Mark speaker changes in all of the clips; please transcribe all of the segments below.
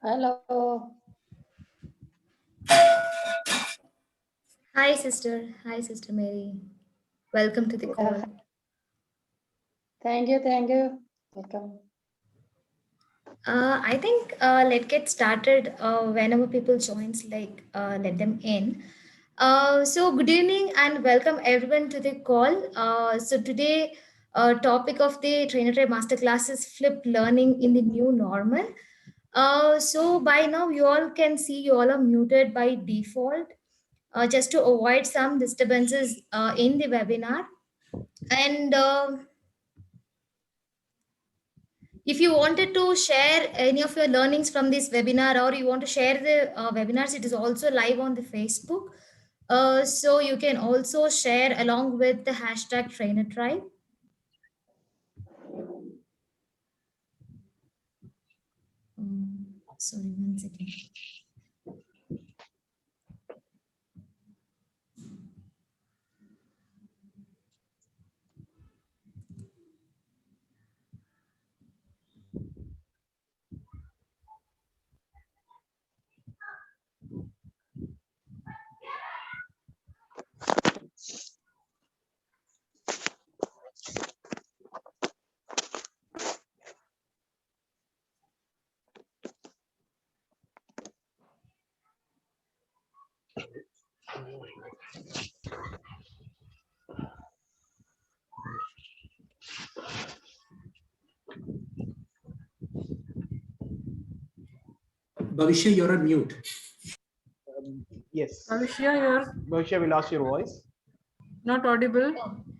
Speaker 1: Hello.
Speaker 2: Hi, sister. Hi, Sister Mary. Welcome to the call.
Speaker 1: Thank you. Thank you. Welcome.
Speaker 2: I think let's get started whenever people joins, let them in. So good evening and welcome everyone to the call. So today, topic of the Trainer Tribe Masterclass is flipped learning in the new normal. So by now you all can see you all are muted by default, just to avoid some disturbances in the webinar. And if you wanted to share any of your learnings from this webinar, or you want to share the webinars, it is also live on the Facebook. So you can also share along with the hashtag Trainer Tribe. Sorry, 1 second.
Speaker 3: Bhavishya, you're on mute.
Speaker 4: Yes.
Speaker 5: Bhavishya,
Speaker 4: we lost your voice.
Speaker 5: Not audible.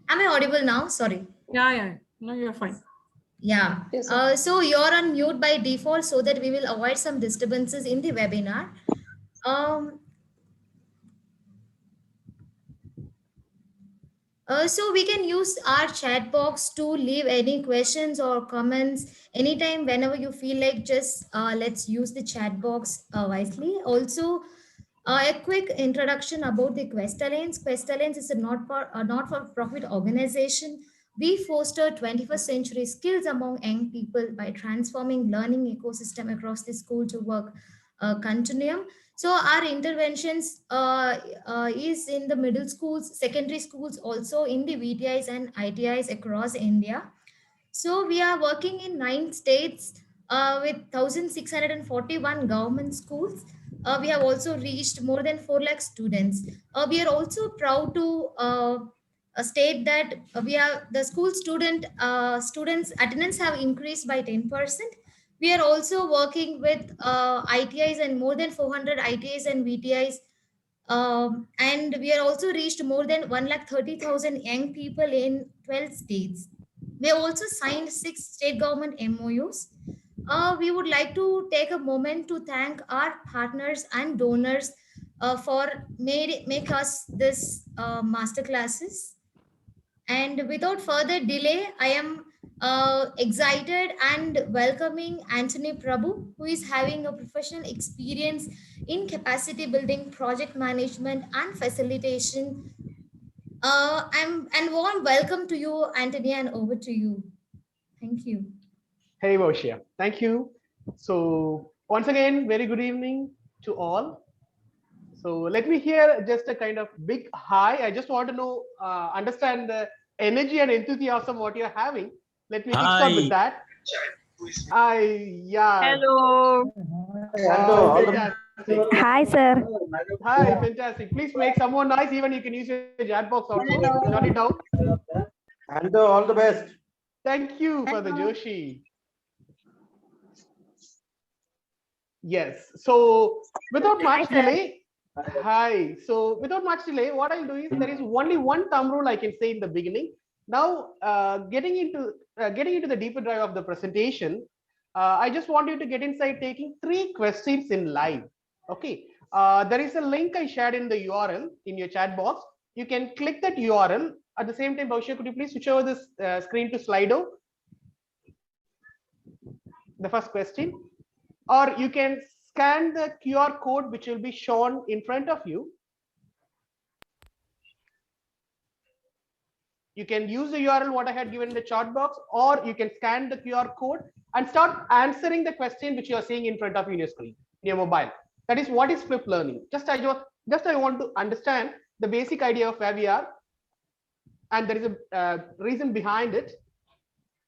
Speaker 2: Am I audible now? Sorry.
Speaker 5: Yeah. No, you're fine.
Speaker 2: Yeah.
Speaker 1: Yes,
Speaker 2: So you're on mute by default so that we will avoid some disturbances in the webinar. So we can use our chat box to leave any questions or comments anytime whenever you feel like. Just let's use the chat box wisely. Also, a quick introduction about the Quest Alliance. Quest Alliance is a not-for-profit organization. We foster 21st century skills among young people by transforming learning ecosystem across the school to work continuum. So our interventions is in the middle schools, secondary schools, also in the VTIs and ITIs across India. So we are working in 9 states with 1,641 government schools. We have also reached more than 4 lakh students. We are also proud to state that we are the school students attendance have increased by 10%. We are also working with ITIs and more than 400 ITIs and VTIs, and we are also reached more than 1,30,000 young people in 12 states. We have also signed 6 state government MOUs. We would like to take a moment to thank our partners and donors for make us this master classes. And without further delay, I am excited and welcoming Anthony Prabhu, who is having a professional experience in capacity building, project management, and facilitation. And warm welcome to you, Anthony, and over to you. Thank you.
Speaker 4: Hey, Bhavishya. Thank you. So once again, very good evening to all. So let me hear just a kind of big hi. I just want to know, understand the energy and enthusiasm what you're having. Let me kickstart with that.
Speaker 6: Hello.
Speaker 4: Fantastic.
Speaker 6: Hi, sir.
Speaker 4: Hi, fantastic. Please make some more noise. Even you can use your chat box also. Jot it down.
Speaker 7: And all the best.
Speaker 4: Thank you for the Joshi. Yes. So without much delay, hi. So without much delay, what I'll do is there is only one thumb rule I can say in the beginning. Now, getting into the deeper drive of the presentation, I just want you to get inside taking 3 questions in live. Okay. There is a link I shared in the URL in your chat box. You can click that URL. At the same time, Bhavishya, could you please switch over this screen to Slido? The first question. Or you can scan the QR code which will be shown in front of you. You can use the URL what I had given in the chat box, or you can scan the QR code and start answering the question which you are seeing in front of you in your screen, in your mobile. That is what is flipped learning. I want to understand the basic idea of where we are, and there is a reason behind it.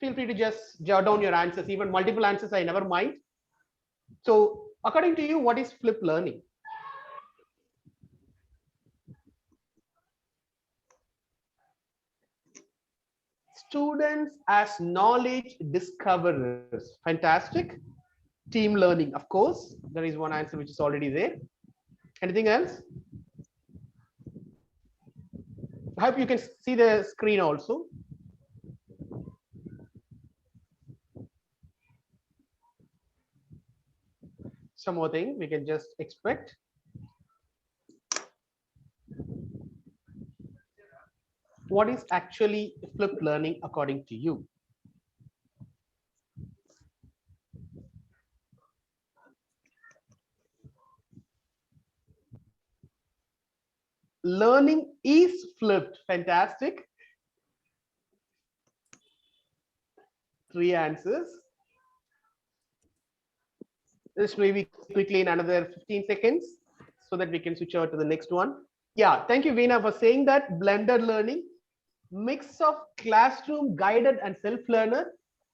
Speaker 4: Feel free to just jot down your answers, even multiple answers, I never mind. So according to you, what is flipped learning? Students as knowledge discoverers. Fantastic. Team learning, of course. There is one answer which is already there. Anything else? I hope you can see the screen also. Some more thing we can just expect. What is actually flipped learning according to you? Learning is flipped. Fantastic. 3 answers. This maybe quickly in another 15 seconds so that we can switch over to the next one. Yeah, thank you, Veena, for saying that. Blended learning, mix of classroom guided and self-learner.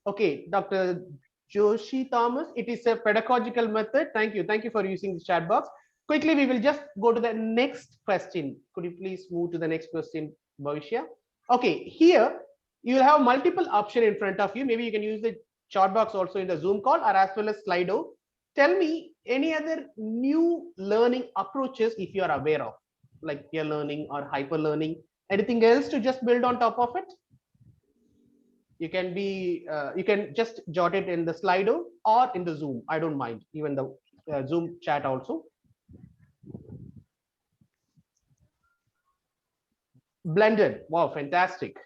Speaker 4: Okay, Dr. Joshi Thomas, it is a pedagogical method. Thank you for using the chat box. Quickly, we will just go to the next question. Could you please move to the next question, Bhavishya? Okay, here you will have multiple options in front of you. Maybe you can use the chat box also in the Zoom call or as well as Slido. Tell me any other new learning approaches if you are aware of, like peer learning or hyper learning. Anything else to just build on top of it? You can be, you can just jot it in the Slido or in the Zoom. I don't mind, even the Zoom chat also. Blended, wow, fantastic.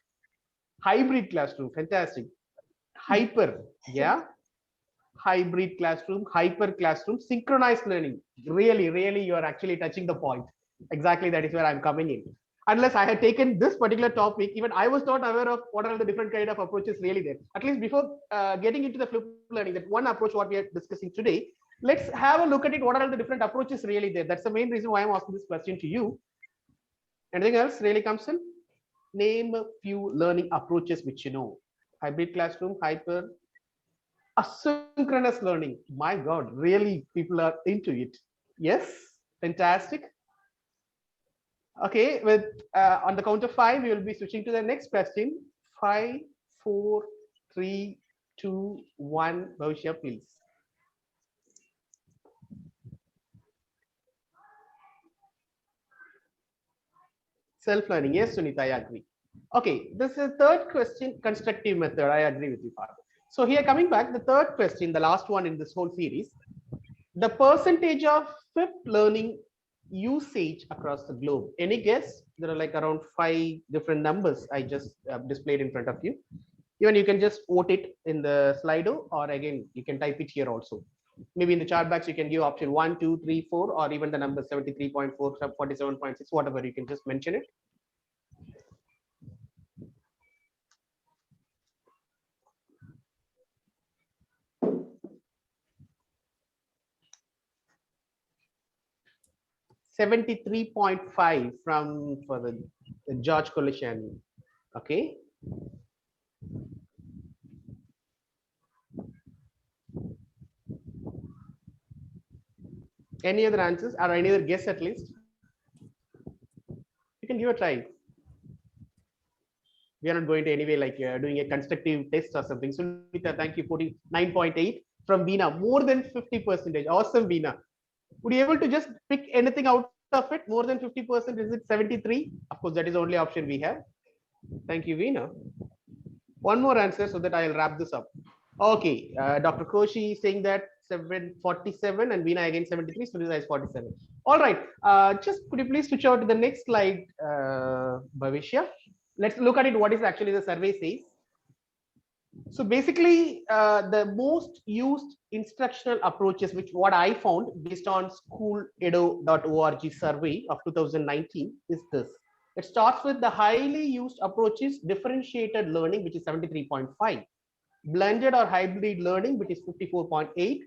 Speaker 4: Hybrid classroom, fantastic. Hyper, yeah. Hybrid classroom, hyper classroom, synchronized learning. Really, you are actually touching the point. Exactly, that is where I'm coming in. Unless I had taken this particular topic, even I was not aware of what are the different kind of approaches really there. At least before getting into the flipped learning, that one approach what we are discussing today, let's have a look at it. What are the different approaches really there? That's the main reason why I'm asking this question to you. Anything else really comes in? Name a few learning approaches which you know. Hybrid classroom, hyper, asynchronous learning. My God, really people are into it. Yes, fantastic. Okay, with on the count of 5, we will be switching to the next question. 5, 4, 3, 2, 1. Bhavishya, please. Self-learning. Yes, Sunita, I agree. Okay, this is the third question, constructive method. I agree with you, Father. So here coming back, the third question, the last one in this whole series, the percentage of flipped learning usage across the globe. Any guess? There are like around 5 different numbers I just displayed in front of you. Even you can just vote it in the Slido, or again, you can type it here also. Maybe in the chat box, you can give option 1, 2, 3, 4, or even the number 73.4, 47.6, whatever, you can just mention it. $73.5 for the George Colishani. Okay. Any other answers or any other guess at least? You can give a try. We are not going to anyway like doing a constructive test or something. So thank you. 49.8 from Veena, more than 50%. Awesome, Veena. Would you able to just pick anything out of it? More than 50%? Is it 73? Of course, that is the only option we have. Thank you, Veena. One more answer so that I'll wrap this up. Okay, Dr. Koshi saying that 747 and Veena again 73, so this is 47. All right, just could you please switch over to the next slide, Bhavishya? Let's look at it. What is actually the survey says. So basically, the most used instructional approaches, which what I found based on schooledo.org survey of 2019 is this. It starts with the highly used approaches, differentiated learning, which is 73.5. blended or hybrid learning, which is 54.8,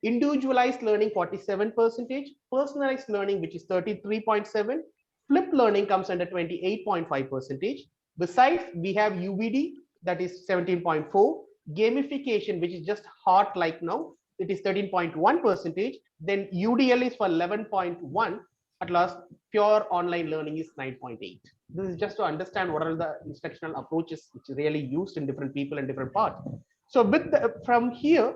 Speaker 4: individualized learning 47%, personalized learning, which is 33.7, flipped learning comes under 28.5%. Besides, we have UVD, that is 17.4, gamification, which is just hot like now, it is 13.1%. Then UDL is for 11.1. At last, pure online learning is 9.8. This is just to understand what are the instructional approaches which are really used in different people and different parts. So from here,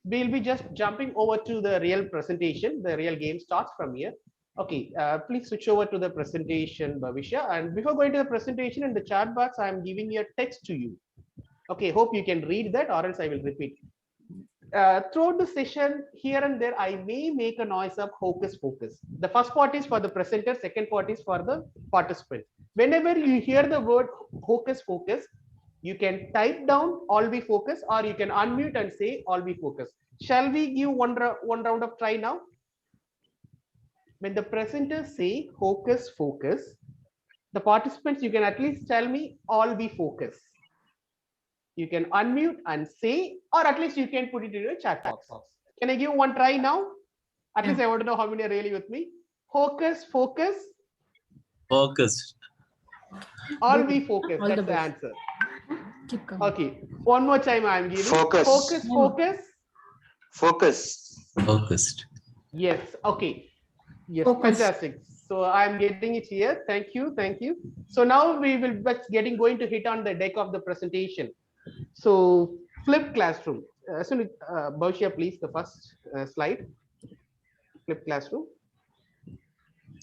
Speaker 4: we'll be just jumping over to the real presentation. The real game starts from here. Okay, please switch over to the presentation, Bhavisha. And before going to the presentation in the chat box, I'm giving a text to you. Okay, hope you can read that, or else I will repeat. Throughout the session, here and there, I may make a noise of hocus pocus. The first part is for the presenter, second part is for the participant. Whenever you hear the word hocus pocus, you can type down all be focus, or you can unmute and say all be focus. Shall we give one round of try now? When the presenters say hocus focus, the participants, you can at least tell me all be focus. You can unmute and say, or at least you can put it in your chat box. Can I give one try now? At least I want to know how many are really with me. Hocus focus.
Speaker 6: Focused.
Speaker 4: All be focus.
Speaker 5: All
Speaker 4: That's
Speaker 5: the
Speaker 4: the
Speaker 5: best.
Speaker 4: answer.
Speaker 5: Keep coming.
Speaker 4: Okay. One more time I'm giving.
Speaker 7: Focus.
Speaker 4: Focus, focus.
Speaker 7: Focus.
Speaker 6: Focused.
Speaker 4: Yes. Okay. Yes.
Speaker 5: Focus.
Speaker 4: Fantastic. So I'm getting it here. Thank you. Thank you. So now we will be going to hit on the deck of the presentation. So flipped classroom. Bhavisha, please, the first slide. Flipped classroom.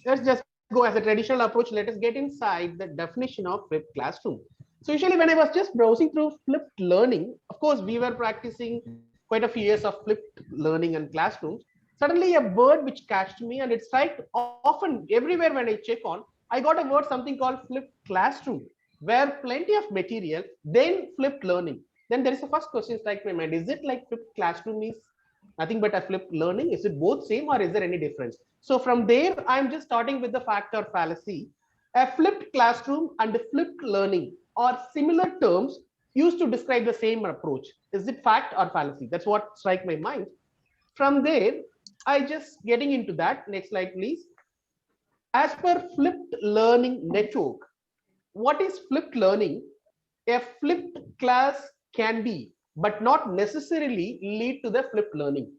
Speaker 4: Let's just go as a traditional approach. Let us get inside the definition of flipped classroom. So usually when I was just browsing through flipped learning, of course, we were practicing quite a few years of flipped learning and classrooms. Suddenly a word which catched me, and it's right often everywhere when I check on, I got a word something called flipped classroom, where plenty of material, then flipped learning. Then there is a first question strike my mind. Is it like flipped classroom is nothing but a flipped learning? Is it both same, or is there any difference? So from there, I'm just starting with the fact or fallacy. A flipped classroom and flipped learning are similar terms used to describe the same approach. Is it fact or fallacy? That's what strike my mind. From there, I just getting into that. Next slide, please. As per flipped learning network, what is flipped learning? A flipped class can be, but not necessarily lead to the flipped learning.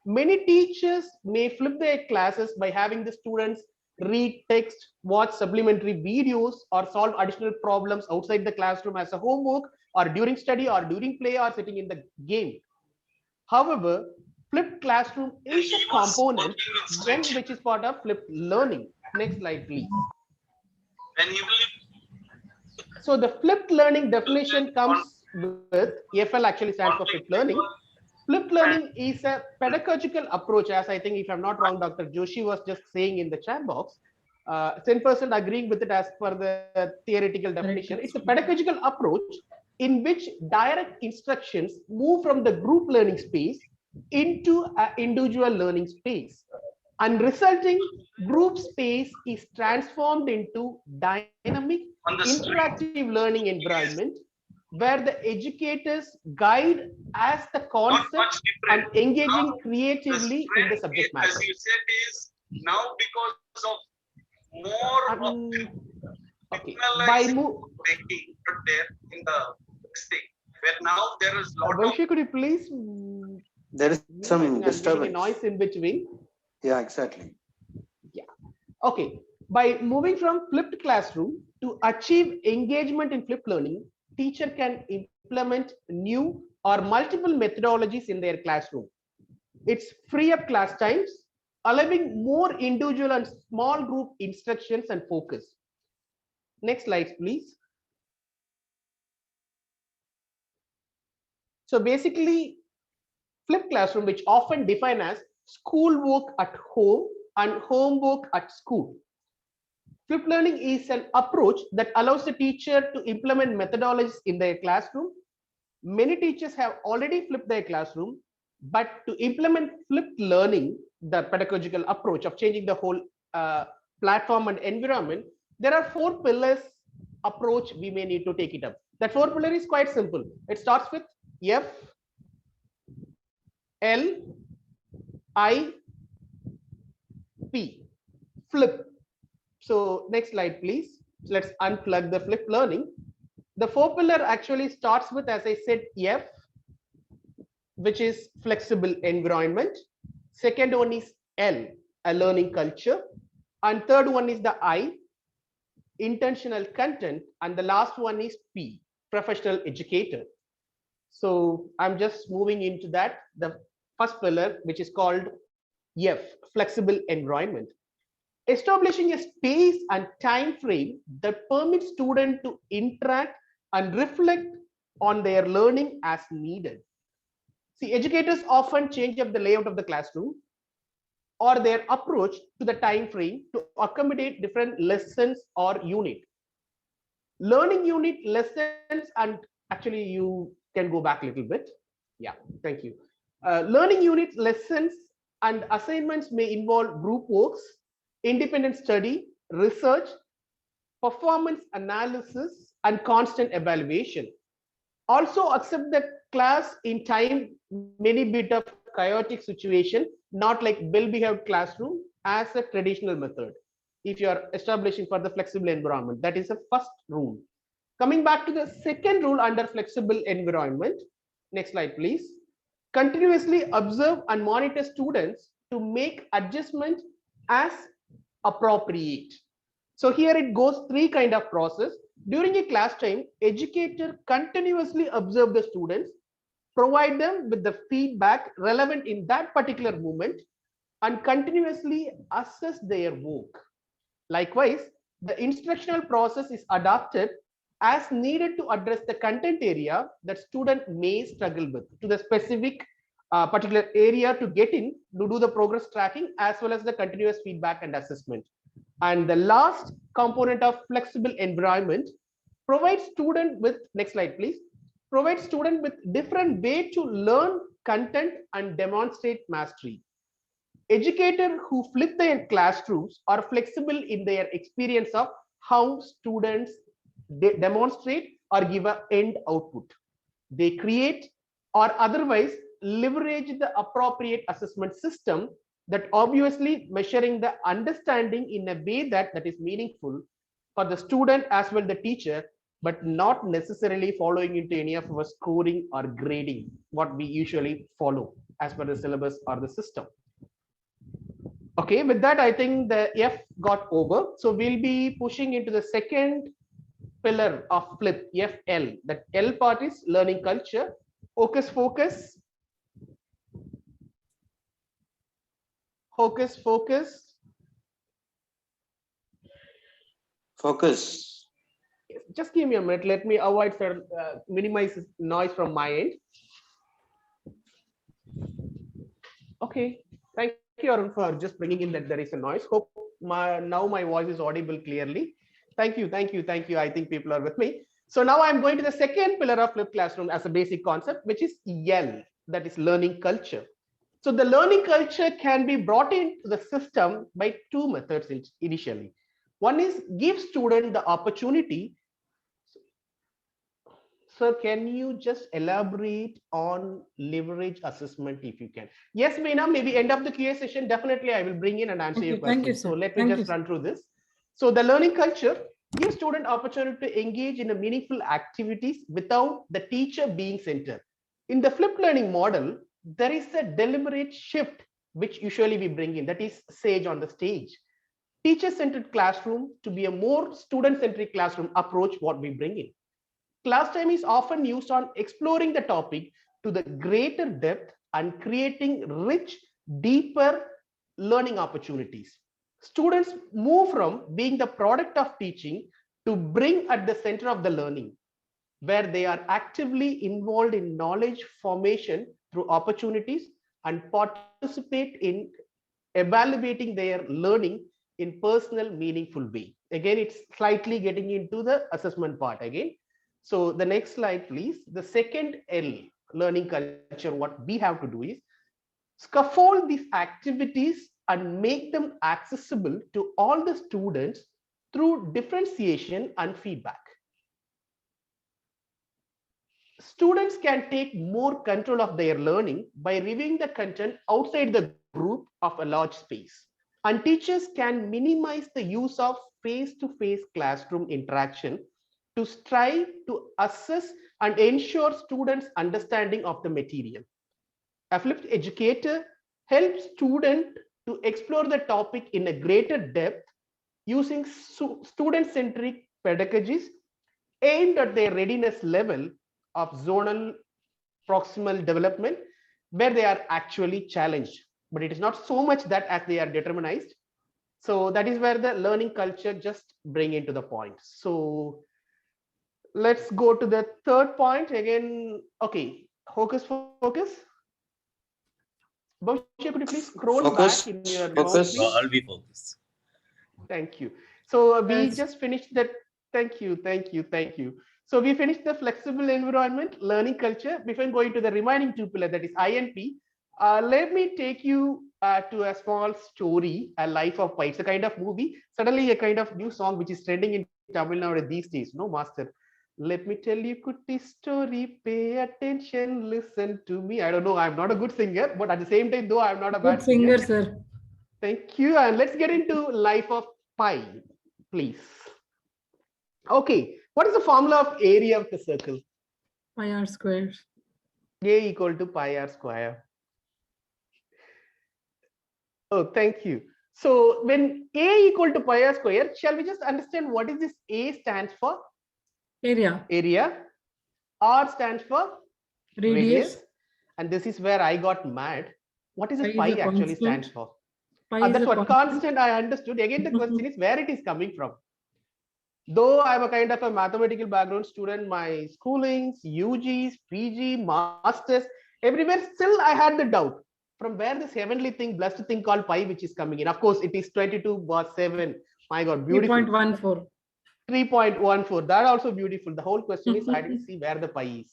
Speaker 4: Many teachers may flip their classes by having the students read text, watch supplementary videos, or solve additional problems outside the classroom as a homework, or during study, or during play, or sitting in the game. However, flipped classroom is a component which is part of flipped learning. Next slide, please. So the flipped learning definition comes with FL, actually stands for flipped learning. Flipped learning is a pedagogical approach, as I think, if I'm not wrong, Dr. Joshi was just saying in the chat box. 10% agreeing with it as per the theoretical definition. It's a pedagogical approach in which direct instructions move from the group learning space into an individual learning space, and resulting group space is transformed into dynamic interactive learning environment where the educators guide as the concept and engaging creatively in the subject matter.
Speaker 8: As you said, is now because of more
Speaker 4: okay. By
Speaker 8: making there in the thing, where now there is lot
Speaker 4: Bhavisha, could you please?
Speaker 7: There is some disturbance.
Speaker 4: Noise in between.
Speaker 7: Yeah, exactly.
Speaker 4: Yeah. Okay. By moving from flipped classroom to achieve engagement in flipped learning, teacher can implement new or multiple methodologies in their classroom. It's free up class times, allowing more individual and small group instructions and focus. Next slide, please. So basically, flipped classroom, which often defined as schoolwork at home and homework at school. Flipped learning is an approach that allows the teacher to implement methodologies in their classroom. Many teachers have already flipped their classroom, but to implement flipped learning, the pedagogical approach of changing the whole platform and environment, there are 4 pillars approach we may need to take it up. That 4 pillar is quite simple. It starts with F, L, I, P. Flip. So next slide, please. Let's unplug the flip learning. The 4 pillar actually starts with, as I said, F, which is flexible environment. Second one is L, a learning culture. And third one is the I, intentional content. And the last one is P, professional educator. So I'm just moving into that. The first pillar, which is called F, flexible environment. Establishing a space and time frame that permits students to interact and reflect on their learning as needed. See, educators often change up the layout of the classroom or their approach to the time frame to accommodate different lessons or unit. Learning unit lessons, and actually you can go back a little bit. Yeah, thank you. Learning unit lessons and assignments may involve group works, independent study, research, performance analysis, and constant evaluation. Also accept the class in time many bit of chaotic situation, not like well-behaved classroom as a traditional method. If you are establishing for the flexible environment, that is the first rule. Coming back to the second rule under flexible environment, next slide, please. Continuously observe and monitor students to make adjustment as appropriate. So here it goes 3 kind of process. During a class time, educator continuously observe the students, provide them with the feedback relevant in that particular moment, and continuously assess their work. Likewise, the instructional process is adapted as needed to address the content area that student may struggle with to the specific particular area to get in to do the progress tracking as well as the continuous feedback and assessment. And the last component of flexible environment, provide student with, next slide please, provide student with different way to learn content and demonstrate mastery. Educators who flip their classrooms are flexible in their experience of how students demonstrate or give an end output. They create or otherwise leverage the appropriate assessment system that obviously measuring the understanding in a way that is meaningful for the student as well the teacher, but not necessarily following into any of our scoring or grading, what we usually follow as per the syllabus or the system. Okay, with that, I think the F got over. So we'll be pushing into the second pillar of flip, FL. That L part is learning culture. Hocus focus. Hocus focus.
Speaker 7: Focus.
Speaker 4: Just give me a minute. Let me avoid minimize noise from my end. Okay. Thank you, Arun, for just bringing in that there is a noise. Hope now my voice is audible clearly. Thank you. I think people are with me. So now I'm going to the second pillar of flipped classroom as a basic concept, which is L, that is learning culture. So the learning culture can be brought into the system by 2 methods initially. One is give student the opportunity. Sir, can you just elaborate on leverage assessment if you can? Yes, Meena, maybe end of the QA session, definitely I will bring in and answer your question.
Speaker 5: Thank you, sir.
Speaker 4: So let me just run through this. So the learning culture gives student opportunity to engage in a meaningful activities without the teacher being centered. In the flipped learning model, there is a deliberate shift which usually we bring in, that is SAGE on the stage. Teacher-centered classroom to be a more student-centric classroom approach what we bring in. Class time is often used on exploring the topic to the greater depth and creating rich, deeper learning opportunities. Students move from being the product of teaching to bring at the center of the learning, where they are actively involved in knowledge formation through opportunities and participate in evaluating their learning in personal, meaningful way. Again, it's slightly getting into the assessment part again. So the next slide, please. The second L, learning culture, what we have to do is scaffold these activities and make them accessible to all the students through differentiation and feedback. students can take more control of their learning by reviewing the content outside the group of a large space. And teachers can minimize the use of face-to-face classroom interaction to strive to assess and ensure students' understanding of the material. A flipped educator helps students to explore the topic in a greater depth using student-centric pedagogies aimed at their readiness level of zonal proximal development, where they are actually challenged. But it is not so much that as they are determinized. So that is where the learning culture just bring into the point. So let's go to the third point again. Okay, hocus pocus. Bhavishya, could you please scroll
Speaker 7: Focus,
Speaker 4: back in your
Speaker 7: focus.
Speaker 4: mouse, please?
Speaker 6: I'll be focused.
Speaker 4: Thank you. So we
Speaker 5: Yes.
Speaker 4: just finished that. Thank you, thank you, thank you. So we finished the flexible environment, learning culture. Before going to the remaining two pillars, that is INP, let me take you to a small story, A Life of Pi. It's a kind of movie. Suddenly a kind of new song which is trending in Tamil Nadu these days, no master. Let me tell you Kutti story, pay attention, listen to me. I don't know, I'm not a good singer, but at the same time, though I'm not a
Speaker 5: Good
Speaker 4: bad singer.
Speaker 5: singer, sir.
Speaker 4: Thank you. And let's get into Life of Pi, please. Okay, what is the formula of area of the circle?
Speaker 5: Pi r squared.
Speaker 4: A equal to pi r square. Oh, thank you. So when A equal to pi r square, shall we just understand what is this A stands for?
Speaker 5: Area.
Speaker 4: Area. R stands for
Speaker 5: Radius.
Speaker 4: And this is where I got mad. What is it
Speaker 5: Pi
Speaker 4: pi
Speaker 5: is a
Speaker 4: actually stands
Speaker 5: constant.
Speaker 4: for?
Speaker 5: Pi is
Speaker 4: That's
Speaker 5: a
Speaker 4: what constant I understood. Again, the question is where it is coming from. Though I'm a kind of a mathematical background student, my schoolings, UGs, PG, masters, everywhere still I had the doubt from where this heavenly thing, blessed thing called pi, which is coming in. Of course, it is 22/7. My God, beautiful.
Speaker 5: 3.14.
Speaker 4: 3.14. That also beautiful. The whole question is I didn't see where the pi is.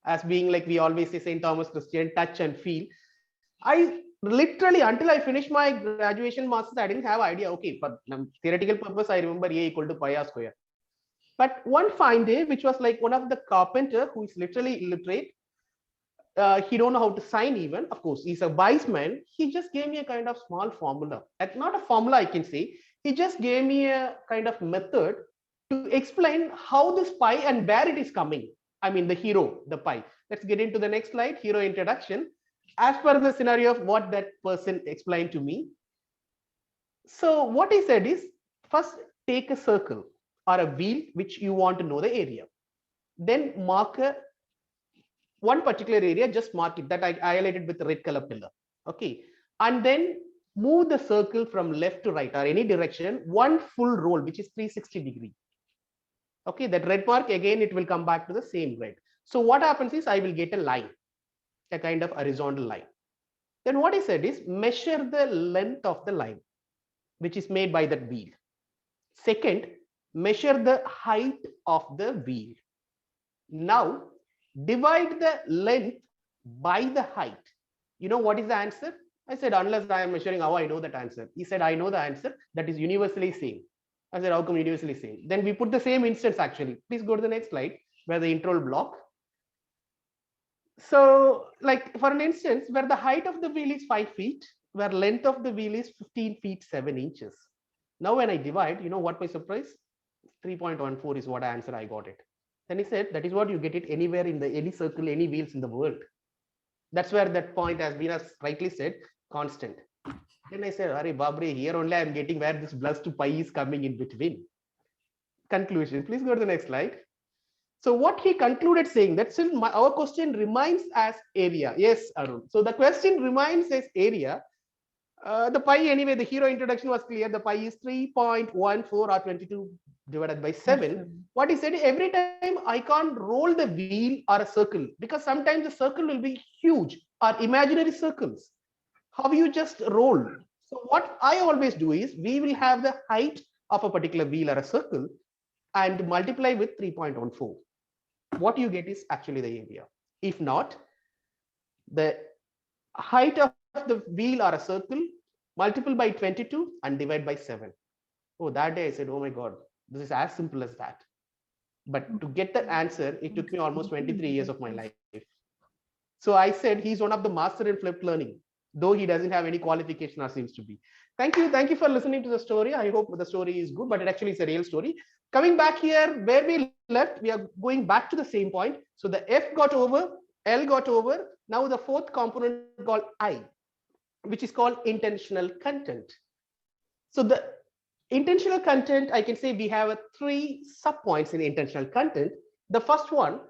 Speaker 4: As being like we always say, St. Thomas Christian, touch and feel. I literally, until I finished my graduation masters, I didn't have idea. Okay, for theoretical purpose, I remember A equal to pi r square. But one fine day, which was like one of the carpenter who is literally illiterate, he don't know how to sign even. Of course, he's a wise man. He just gave me a kind of small formula. Not a formula, I can say. He just gave me a kind of method to explain how this pi and where it is coming. I mean, the hero, the pi. Let's get into the next slide, hero introduction. As per the scenario of what that person explained to me. So what he said is, first take a circle or a wheel which you want to know the area. Then mark one particular area, just mark it, that I highlighted with the red color pillar. Okay. And then move the circle from left to right or any direction, one full roll, which is 360 degree. Okay, that red mark, again, it will come back to the same red. So what happens is I will get a line, a kind of horizontal line. Then what he said is measure the length of the line, which is made by that wheel. Second, measure the height of the wheel. Now, divide the length by the height. You know what is the answer? I said, unless I am measuring, how I know that answer? He said, I know the answer. That is universally same. I said, how come universally same? Then we put the same instance actually. Please go to the next slide, where the intro block. So like for an instance, where the height of the wheel is 5 feet, where length of the wheel is 15 feet 7 inches. Now when I divide, you know what my surprise? 3.14 is what answer I got it. Then he said, that is what you get it anywhere in the any circle, any wheels in the world. That's where that point has been, as rightly said, constant. Then I said, Are Babri, here only I'm getting where this blessed pi is coming in between. Conclusion. Please go to the next slide. So what he concluded saying that still our question remains as area. Yes, Arun. So the question remains as area. The pi anyway, the hero introduction was clear. The pi is 3.14 or 22 divided by 7. What he said, every time I can't roll the wheel or a circle, because sometimes the circle will be huge or imaginary circles. How you just roll? So what I always do is we will have the height of a particular wheel or a circle and multiply with 3.14. What you get is actually the area. If not, the height of the wheel or a circle, multiple by 22 and divide by 7. Oh, that day I said, oh my God, this is as simple as that. But to get that answer, it took me almost 23 years of my life. So I said he's one of the master in flipped learning, though he doesn't have any qualification or seems to be. Thank you for listening to the story. I hope the story is good, but it actually is a real story. Coming back here, where we left, we are going back to the same point. So the F got over, L got over. Now the fourth component called I, which is called intentional content. So the intentional content, I can say we have three sub-points in intentional content. The first one,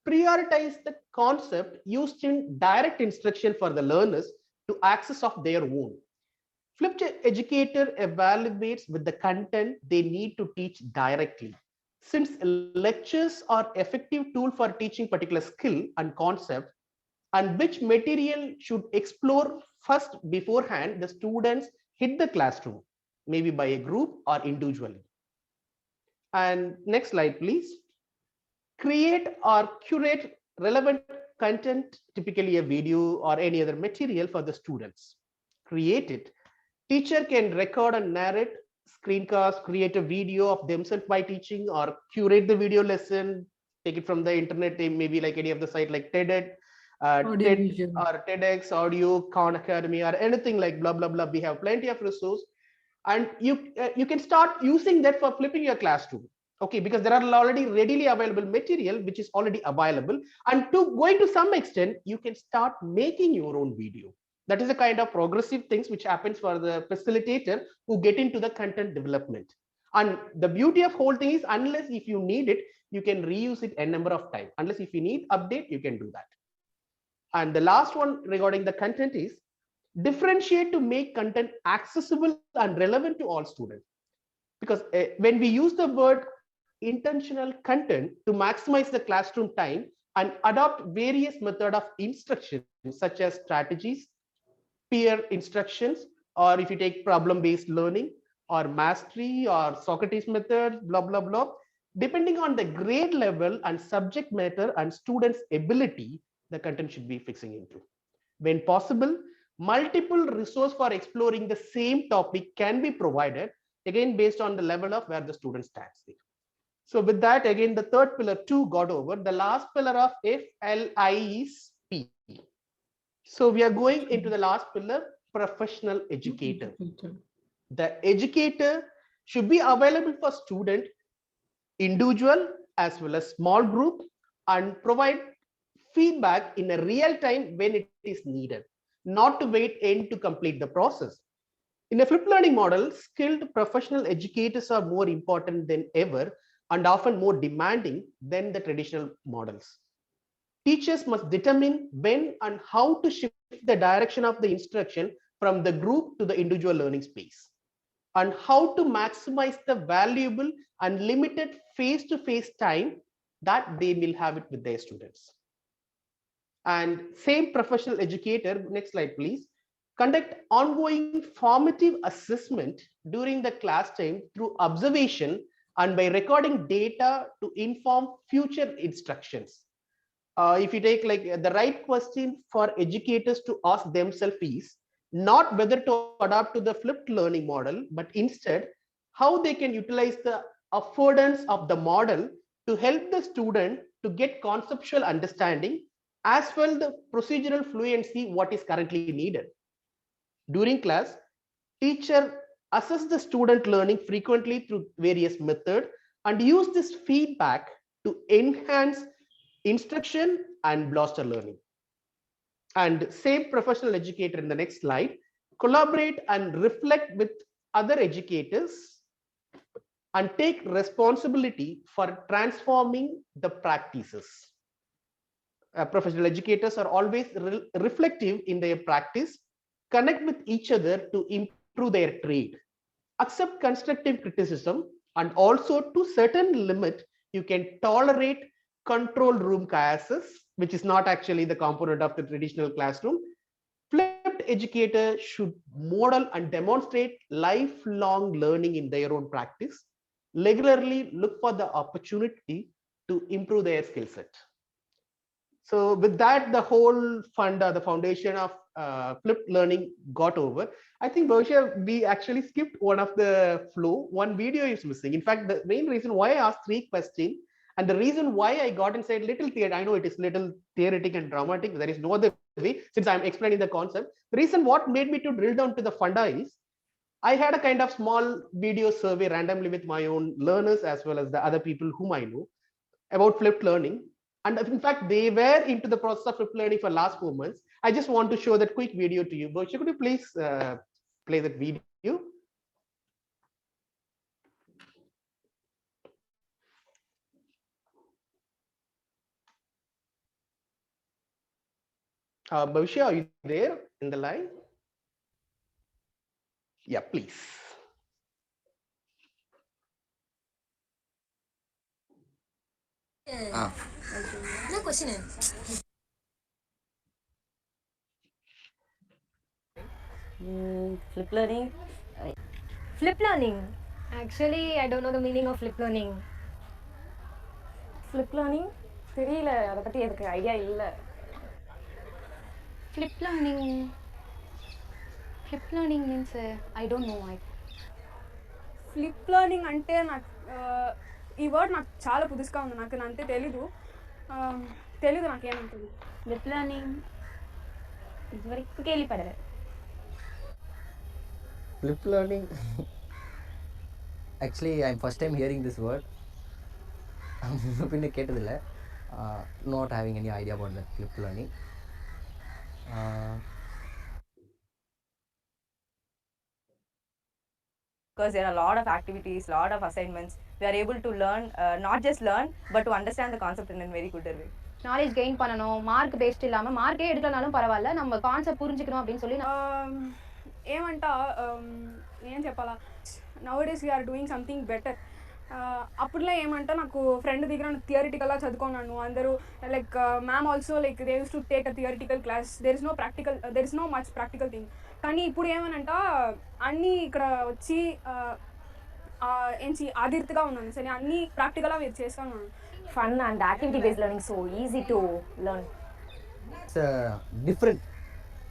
Speaker 4: prioritize the concept used in direct instruction for the learners to access of their own. Flipped educator evaluates with the content they need to teach directly. Since lectures are effective tool for teaching particular skill and concept, and which material should explore first beforehand, the students hit the classroom, maybe by a group or individually. And next slide, please. Create or curate relevant content, typically a video or any other material for the students. Create it. Teacher can record and narrate, screencast, create a video of themselves by teaching, or curate the video lesson, take it from the internet, maybe like any of the site like TED, TED or TEDx, Audio, Khan Academy, or anything like blah, blah, blah. We have plenty of resources. And you can start using that for flipping your classroom. Okay, because there are already readily available material which is already available. And going to some extent, you can start making your own video. That is the kind of progressive things which happens for the facilitator who get into the content development. And the beauty of whole thing is, unless if you need it, you can reuse it a number of times. Unless if you need update, you can do that. And the last one regarding the content is differentiate to make content accessible and relevant to all students. Because when we use the word intentional content to maximize the classroom time and adopt various methods of instruction, such as strategies, peer instructions, or if you take problem-based learning or mastery or Socrates method, blah, blah, blah, depending on the grade level and subject matter and students' ability, the content should be fixing into. When possible, multiple resources for exploring the same topic can be provided, again, based on the level of where the student stands. So with that, again, the third pillar 2 got over. The last pillar of FLI is P. So we are going into the last pillar, professional educator. The educator should be available for student, individual, as well as small group, and provide feedback in a real time when it is needed, not to wait end to complete the process. In a flipped learning model, skilled professional educators are more important than ever and often more demanding than the traditional models. Teachers must determine when and how to shift the direction of the instruction from the group to the individual learning space, and how to maximize the valuable and limited face-to-face time that they will have it with their students. And same professional educator, next slide please, conduct ongoing formative assessment during the class time through observation and by recording data to inform future instructions. If you take like the right question for educators to ask themselves is not whether to adapt to the flipped learning model, but instead how they can utilize the affordance of the model to help the student to get conceptual understanding as well the procedural fluency what is currently needed. During class, teacher assess the student learning frequently through various methods and use this feedback to enhance instruction and bolster learning. And same professional educator in the next slide, collaborate and reflect with other educators and take responsibility for transforming the practices. Professional educators are always reflective in their practice, connect with each other to improve their trade, accept constructive criticism, and also to certain limit, you can tolerate control room chaoses, which is not actually the component of the traditional classroom. Flipped educators should model and demonstrate lifelong learning in their own practice, regularly look for the opportunity to improve their skill set. So with that, the whole the foundation of flipped learning got over. I think, Bhavishya, we actually skipped one of the flow. One video is missing. In fact, the main reason why I asked 3 questions And the reason why I got inside little theory, I know it is little theoretic and dramatic. There is no other way since I'm explaining the concept. The reason what made me to drill down to the funda is I had a kind of small video survey randomly with my own learners as well as the other people whom I know about flipped learning. And in fact, they were into the process of flipped learning for last 4 months. I just want to show that quick video to you. But could you please play that video? Bhavishya, are you there in the line? Yeah, please.
Speaker 9: No question.
Speaker 10: Flip learning.
Speaker 9: Flip learning. Actually, I don't know the meaning of flip learning.
Speaker 10: Flip learning? தெரியல அத பத்தி எனக்கு idea இல்ல.
Speaker 9: Flip learning. Flip learning means I don't know.
Speaker 11: Flip learning అంటే నాకు ఈ word నాకు చాలా పుదుసుగా ఉంది, నాకు అంతే తెలీదు నాకేమంటుంది.
Speaker 10: ఫ్లిప్ లెర్నింగ్ இதுவரைக்கும் கேள்விப்படல.
Speaker 12: Flip learning. Actually, I'm first time hearing this word. பின்ன கேட்டதில்லை. Not having any idea about that flip learning.
Speaker 10: Because there are a lot of activities, lot of assignments. We are able to learn, not just learn, but to understand the concept in a very good way.
Speaker 9: Knowledge gain பண்ணணும், mark paste இல்லாமல் மார்க்கே எடுக்கலனாலும் பரவாயில்ல, நம்ம concept புரிஞ்சுக்கணும் அப்படின்னு சொல்லி
Speaker 11: ఏమంటా ఏం చెప్పాలా, nowadays we are doing something better. అప్పుడులో ఏమంటా నాకు ఫ్రెండ్ దగ్గర థియరిటికల్గా చదువుకున్నాను అందరూ, like ma'am also like they use to take a theoretical class, there is no much practical thing. కానీ ఇప్పుడు ఏమనంట అన్నీ ఇక్కడ వచ్చి ఏంచి ఆదిర్తిగా ఉన్నాను, సరే అన్నీ ప్రాక్టికల్గా మీరు చేస్తాను.
Speaker 10: Fun and activity based learning, so easy to learn.
Speaker 12: It's a different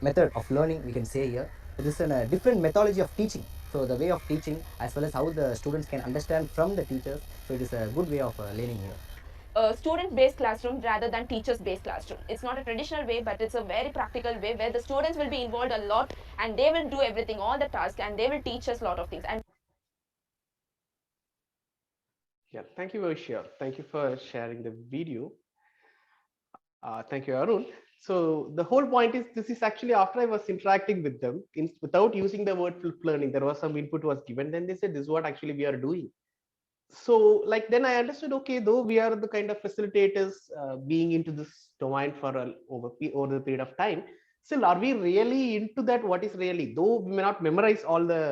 Speaker 12: method of learning, we can say here. It is a different methodology of teaching. So the way of teaching as well as how the students can understand from the teachers. So it is a good way of learning here.
Speaker 13: A student-based classroom rather than teachers-based classroom. It's not a traditional way, but it's a very practical way where the students will be involved a lot and they will do everything, all the tasks, and they will teach us a lot of things. And
Speaker 4: yeah, thank you, Vaishya. Thank you for sharing the video. Thank you, Arun. So the whole point is, this is actually after I was interacting with them, without using the word flip learning, there was some input was given. Then they said, this is what actually we are doing. So like then I understood, okay, though we are the kind of facilitators being into this domain for over the period of time, still are we really into that? What is really, though we may not memorize all the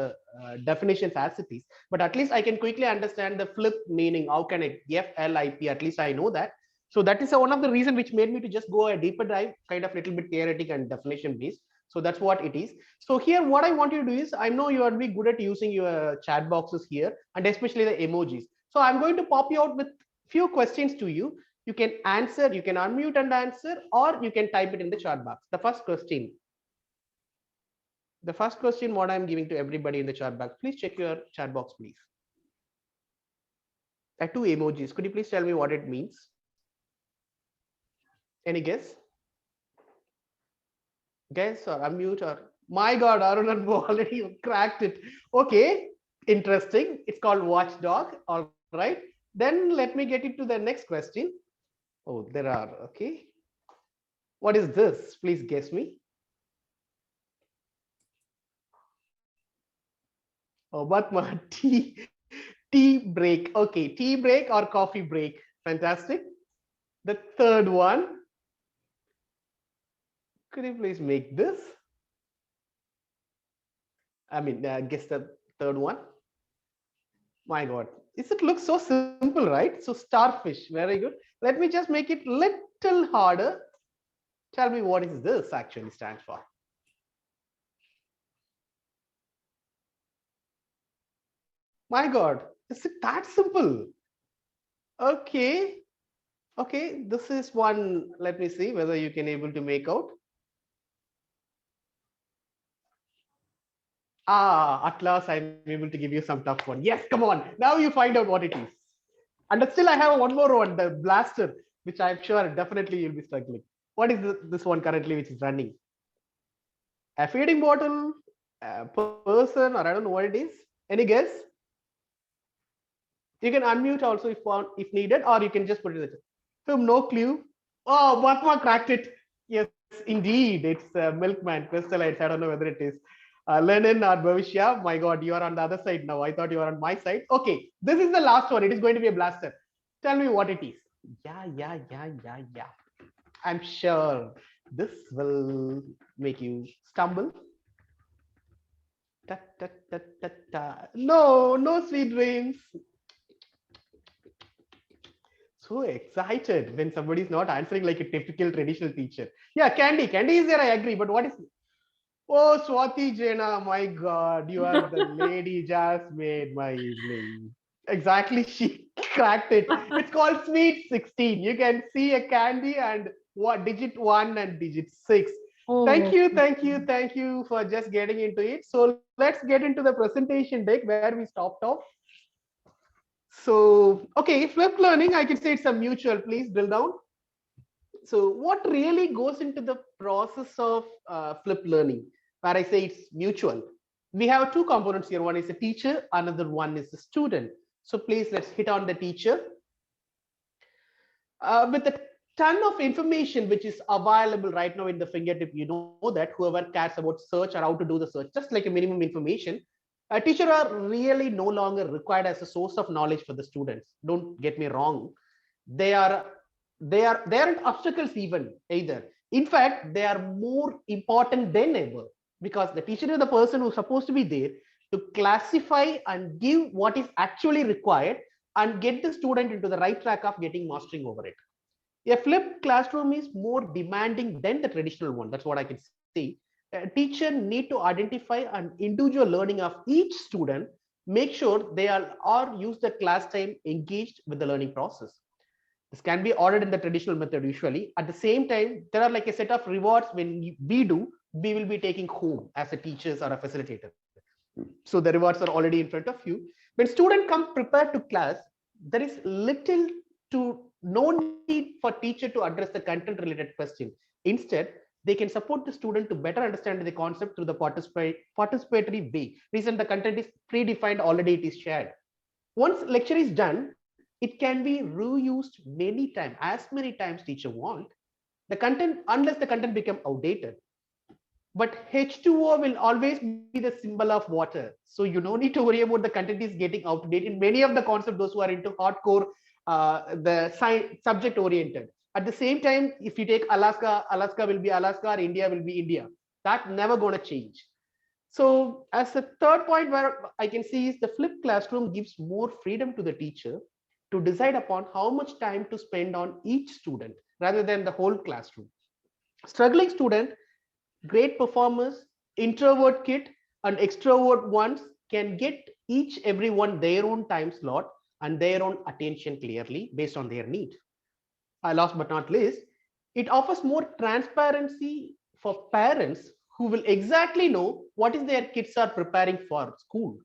Speaker 4: definitions as it is, but at least I can quickly understand the flip meaning. How can I FLIP, at least I know that. So that is one of the reason which made me to just go a deeper dive, kind of little bit theoretic and definition based. So that's what it is. So here what I want you to do is, I know you are be good at using your chat boxes here and especially the emojis. So I'm going to pop you out with few questions to you. You can answer, you can unmute and answer, or you can type it in the chat box. The first question what I'm giving to everybody in the chat box, please check your chat box, please. There are 2 emojis. Could you please tell me what it means? Any guess? Guess or unmute or my God, Arun and Bo already cracked it. Okay, interesting. It's called watchdog. All right. Then let me get into the next question. Oh, there are. Okay. What is this? Please guess me. Oh, but my tea break. Okay, tea break or coffee break. Fantastic. The third one. Could you please make this? I mean, guess the third one. My God, it looks so simple, right? So starfish, very good. Let me just make it little harder. Tell me what is this actually stands for. My God, is it that simple? Okay. Okay, this is one. Let me see whether you can able to make out. At last I'm able to give you some tough one. Yes, come on. Now you find out what it is. And still I have one more one, the blaster, which I'm sure definitely you'll be struggling. What is this one currently which is running? A feeding bottle, a person, or I don't know what it is. Any guess? You can unmute also if needed, or you can just put it in the chat. So no clue. Oh, Batma cracked it. Yes, indeed. It's Milkman, Crystallites. I don't know whether it is Lenin or Bhavishya. My God, you are on the other side now. I thought you were on my side. Okay, this is the last one. It is going to be a blaster. Tell me what it is. Yeah. I'm sure this will make you stumble. No sweet dreams. So excited when somebody is not answering like a typical traditional teacher. Yeah, candy is there, I agree, but what is? Oh, Swati Jaina, my God, you are the lady just made my evening. Exactly, she cracked it. It's called Sweet 16. You can see a candy and what digit 1 and digit 6.
Speaker 5: Oh,
Speaker 4: Thank you for just getting into it. So let's get into the presentation deck where we stopped off. So, okay, flipped learning, I can say it's a mutual. Please drill down. So what really goes into the process of flipped learning, where I say it's mutual? We have two components here. One is the teacher, another one is the student. So please, let's hit on the teacher. With a ton of information which is available right now in the fingertip, you know that whoever cares about search or how to do the search, just like a minimum information, a teacher are really no longer required as a source of knowledge for the students. Don't get me wrong. They aren't obstacles even either. In fact, they are more important than ever, because the teacher is the person who's supposed to be there to classify and give what is actually required and get the student into the right track of getting mastering over it. A flipped classroom is more demanding than the traditional one. That's what I can say. A teacher need to identify an individual learning of each student, make sure they are use the class time engaged with the learning process. This can be ordered in the traditional method usually. At the same time, there are like a set of rewards when we will be taking home as a teachers or a facilitator. So the rewards are already in front of you. When students come prepared to class, there is little to no need for teacher to address the content related question. Instead, they can support the student to better understand the concept through the participatory way. Reason the content is predefined, already it is shared. Once lecture is done, it can be reused many times, as many times teacher want. The content, unless the content become outdated. But H2O will always be the symbol of water. So you don't need to worry about the content is getting outdated. Many of the concepts, those who are into hardcore, the science subject oriented. At the same time, if you take Alaska will be Alaska, or India will be India. That never gonna change. So as a third point where I can see is the flipped classroom gives more freedom to the teacher to decide upon how much time to spend on each student rather than the whole classroom. Struggling student, great performers, introvert kid and extrovert ones can get everyone their own time slot and their own attention clearly based on their need. Last but not least, it offers more transparency for parents who will exactly know what is their kids are preparing for school.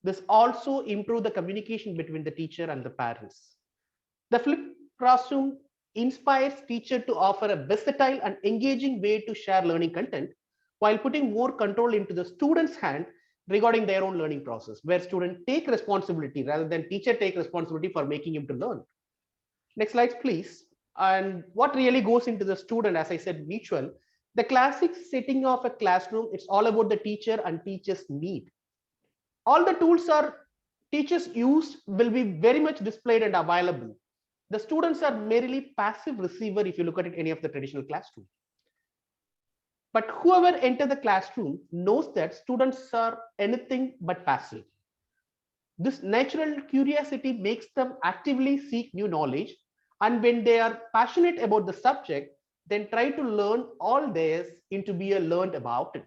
Speaker 4: This also improves the communication between the teacher and the parents. The flipped classroom inspires teacher to offer a versatile and engaging way to share learning content while putting more control into the student's hand regarding their own learning process, where students take responsibility rather than teacher take responsibility for making him to learn. Next slide, please. And what really goes into the student, as I said, mutual. The classic setting of a classroom, it's all about the teacher and teacher's need. All the tools are teachers use will be very much displayed and available. The students are merely passive receiver if you look at it any of the traditional classroom. But whoever enter the classroom knows that students are anything but passive. This natural curiosity makes them actively seek new knowledge, and when they are passionate about the subject, then try to learn all theirs into be learned about it.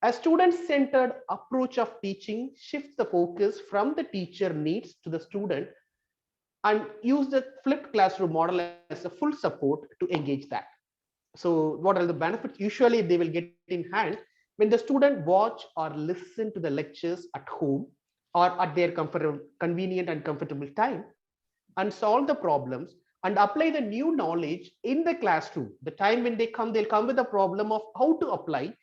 Speaker 4: A student-centered approach of teaching shifts the focus from the teacher needs to the student and use the flipped classroom model as a full support to engage that. So what are the benefits? Usually they will get in hand when the student watch or listen to the lectures at home or at their convenient and comfortable time. and solve the problems and apply the new knowledge in the classroom. The time when they come, they'll come with a problem of how to apply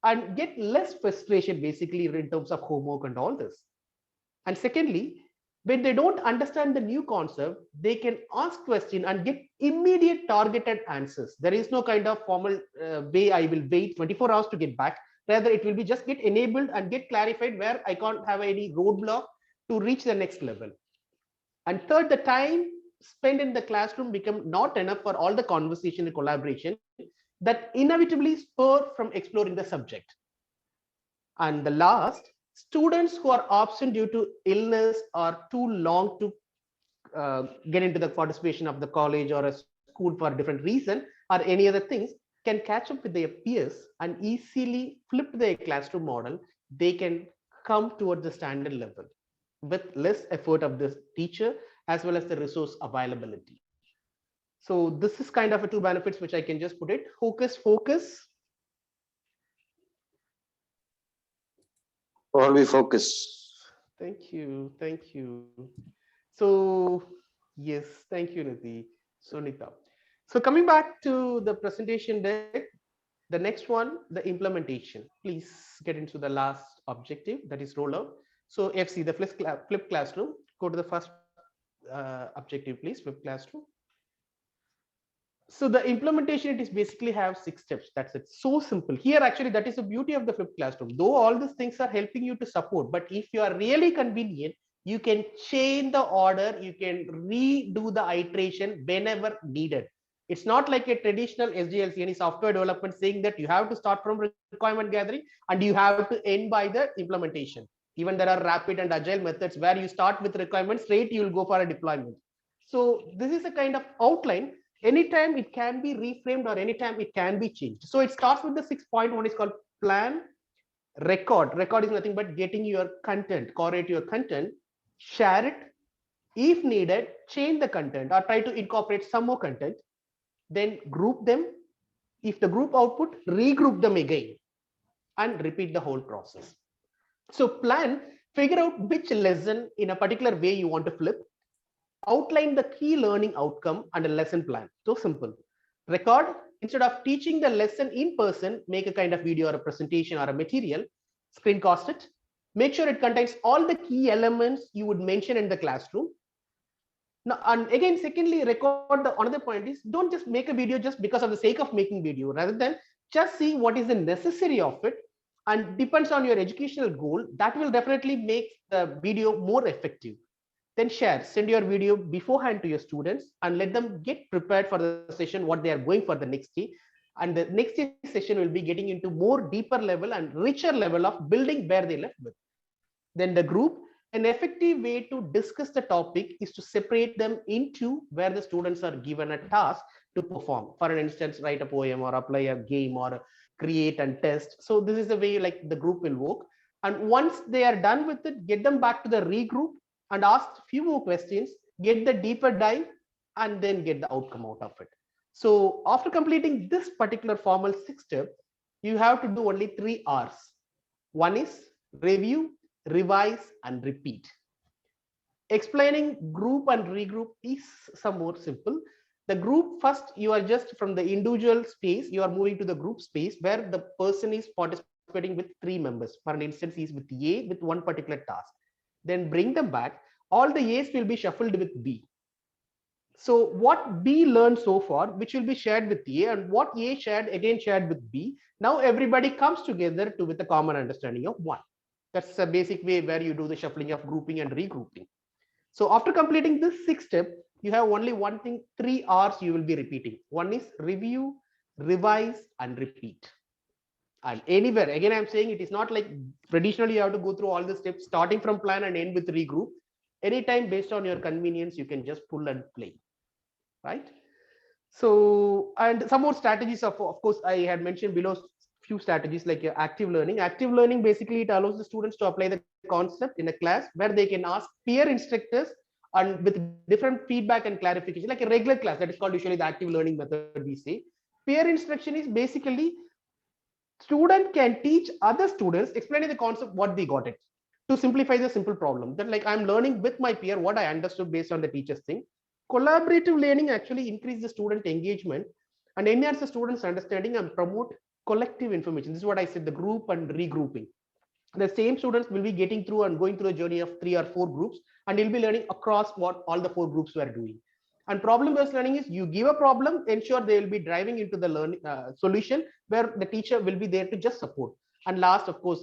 Speaker 4: and get less frustration basically in terms of homework and all this. And secondly, when they don't understand the new concept, they can ask question and get immediate targeted answers. There is no kind of formal way I will wait 24 hours to get back. Rather, it will be just get enabled and get clarified where I can't have any roadblock to reach the next level. And third, the time spent in the classroom become not enough for all the conversation and collaboration that inevitably spur from exploring the subject. And the last, students who are absent due to illness or too long to get into the participation of the college or a school for a different reason or any other things can catch up with their peers and easily flip their classroom model. They can come towards the standard level with less effort of the teacher as well as the resource availability. So this is kind of a two benefits which I can just put it. Focus.
Speaker 7: Always focus.
Speaker 4: Thank you. So yes, thank you, Nidhi. Sunita. So coming back to the presentation deck, the next one, the implementation. Please get into the last objective, that is rollout. So FC, the flip classroom. Go to the first objective, please, flip classroom. So the implementation, it is basically have 6 steps. That's it. So simple. Here, actually, that is the beauty of the flipped classroom. Though all these things are helping you to support, but if you are really convenient, you can change the order. You can redo the iteration whenever needed. It's not like a traditional SDLC, any software development saying that you have to start from requirement gathering and you have to end by the implementation. Even there are rapid and agile methods where you start with requirements, straight you will go for a deployment. So this is a kind of outline. Anytime it can be reframed or anytime it can be changed. So it starts with the 6.1 is called plan, record. Record is nothing but getting your content, curate your content, share it. If needed, change the content or try to incorporate some more content. Then group them. If the group output, regroup them again and repeat the whole process. So plan, figure out which lesson in a particular way you want to flip. Outline the key learning outcome and a lesson plan. So simple. Record, instead of teaching the lesson in person, make a kind of video or a presentation or a material, screencast it. Make sure it contains all the key elements you would mention in the classroom. Now, and again, secondly, record the another point is don't just make a video just because of the sake of making video, rather than just see what is the necessary of it and depends on your educational goal. That will definitely make the video more effective. Then share, send your video beforehand to your students and let them get prepared for the session, what they are going for the next day. And the next day session will be getting into more deeper level and richer level of building where they left with. Then the group, an effective way to discuss the topic is to separate them into where the students are given a task to perform. For an instance, write a poem or apply a game or create and test. So this is the way like the group will work. And once they are done with it, get them back to the regroup and ask a few more questions, get the deeper dive, and then get the outcome out of it. So after completing this particular formal 6 step, you have to do only 3 R's. One is review, revise, and repeat. Explaining group and regroup is some more simple. The group, first, you are just from the individual space, you are moving to the group space where the person is participating with 3 members. For an instance, he's with A with one particular task. Then bring them back. All the A's will be shuffled with B. So what B learned so far, which will be shared with A, and what A shared again shared with B. Now everybody comes together with a common understanding of 1. That's a basic way where you do the shuffling of grouping and regrouping. So after completing this 6 step, you have only one thing, 3 R's you will be repeating. One is review, revise, and repeat. And anywhere, again, I'm saying it is not like traditionally you have to go through all the steps, starting from plan and end with regroup. Anytime based on your convenience, you can just pull and play, right? So, and some more strategies of course, I had mentioned below few strategies like active learning. Active learning, basically it allows the students to apply the concept in a class where they can ask peer instructors and with different feedback and clarification, like a regular class. That is called usually the active learning method, we say. Peer instruction is basically student can teach other students explaining the concept what they got it to simplify the simple problem. That like I'm learning with my peer what I understood based on the teacher's thing. Collaborative learning actually increase the student engagement and enhance the students' understanding and promote collective information. This is what I said, the group and regrouping. The same students will be getting through and going through a journey of 3 or 4 groups, and they'll be learning across what all the 4 groups were doing. And problem-based learning is you give a problem, ensure they will be driving into the learning solution where the teacher will be there to just support. And last, of course,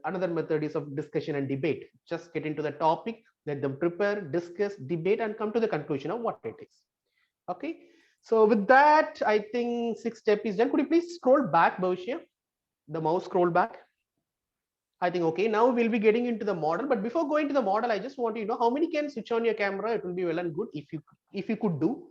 Speaker 4: another method is of discussion and debate. Just get into the topic, let them prepare, discuss, debate, and come to the conclusion of what it is. Okay. So with that, I think 6th step is done. Could you please scroll back, Bhavishya? The mouse scroll back. I think, okay, now we'll be getting into the model. But before going to the model, I just want you to know how many can switch on your camera. It will be well and good if you could do.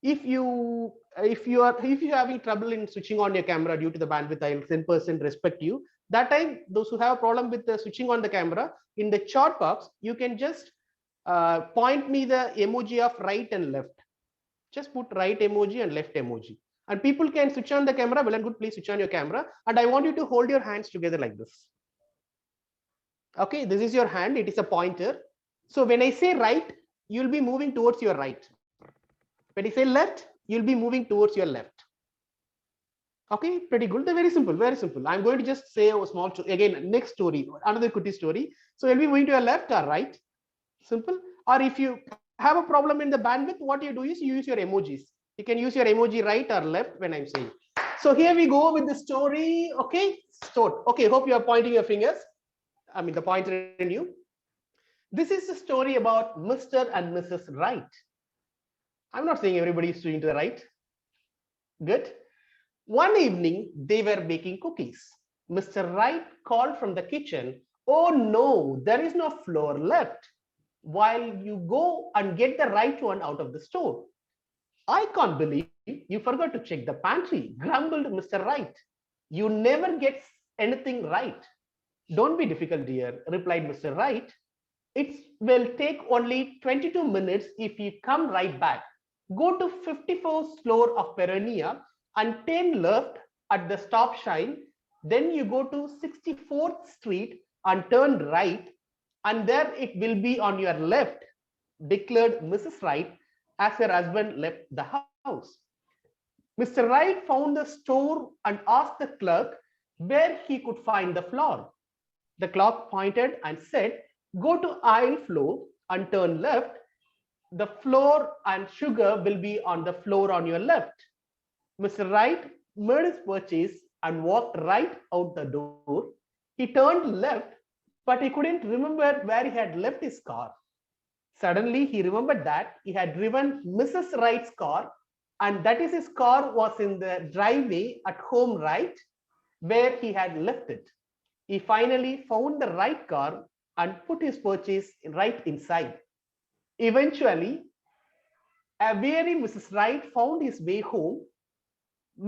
Speaker 4: If you're having trouble in switching on your camera due to the bandwidth, I'll 10% respect you. That time, those who have a problem with switching on the camera, in the chat box, you can just point me the emoji of right and left. Just put right emoji and left emoji. And people can switch on the camera. Well and good, please switch on your camera. And I want you to hold your hands together like this. Okay, this is your hand. It is a pointer. So when I say right, you'll be moving towards your right. When I say left, you'll be moving towards your left. Okay, pretty good. They're very simple, very simple. I'm going to just say a small, again, next story, another Kuti story. So you'll be moving to your left or right. Simple. Or if you have a problem in the bandwidth, what you do is you use your emojis. You can use your emoji right or left when I'm saying. So here we go with the story. Okay, start. Okay, hope you are pointing your fingers. I mean, the pointer in you. This is a story about Mr. and Mrs. Wright. I'm not saying everybody is doing to the right. Good. One evening, they were baking cookies. Mr. Wright called from the kitchen, "Oh no, there is no flour left. While you go and get the right one out of the store." "I can't believe you forgot to check the pantry," grumbled Mr. Wright. "You never get anything right." "Don't be difficult, dear," replied Mr. Wright. "It will take only 22 minutes if you come right back. Go to 54th floor of Peronia and turn left at the stop sign. Then you go to 64th Street and turn right, and there it will be on your left," declared Mrs. Wright as her husband left the house. Mr. Wright found the store and asked the clerk where he could find the flour. The clerk pointed and said, "Go to aisle 4 and turn left. The flour and sugar will be on the floor on your left." Mr. Wright made his purchase and walked right out the door. He turned left, but he couldn't remember where he had left his car. Suddenly, he remembered that he had driven Mrs. Wright's car, and that is his car was in the driveway at home right, where he had left it. He finally found the right car and put his purchase right inside. Eventually, a weary Mrs. Wright found his way home.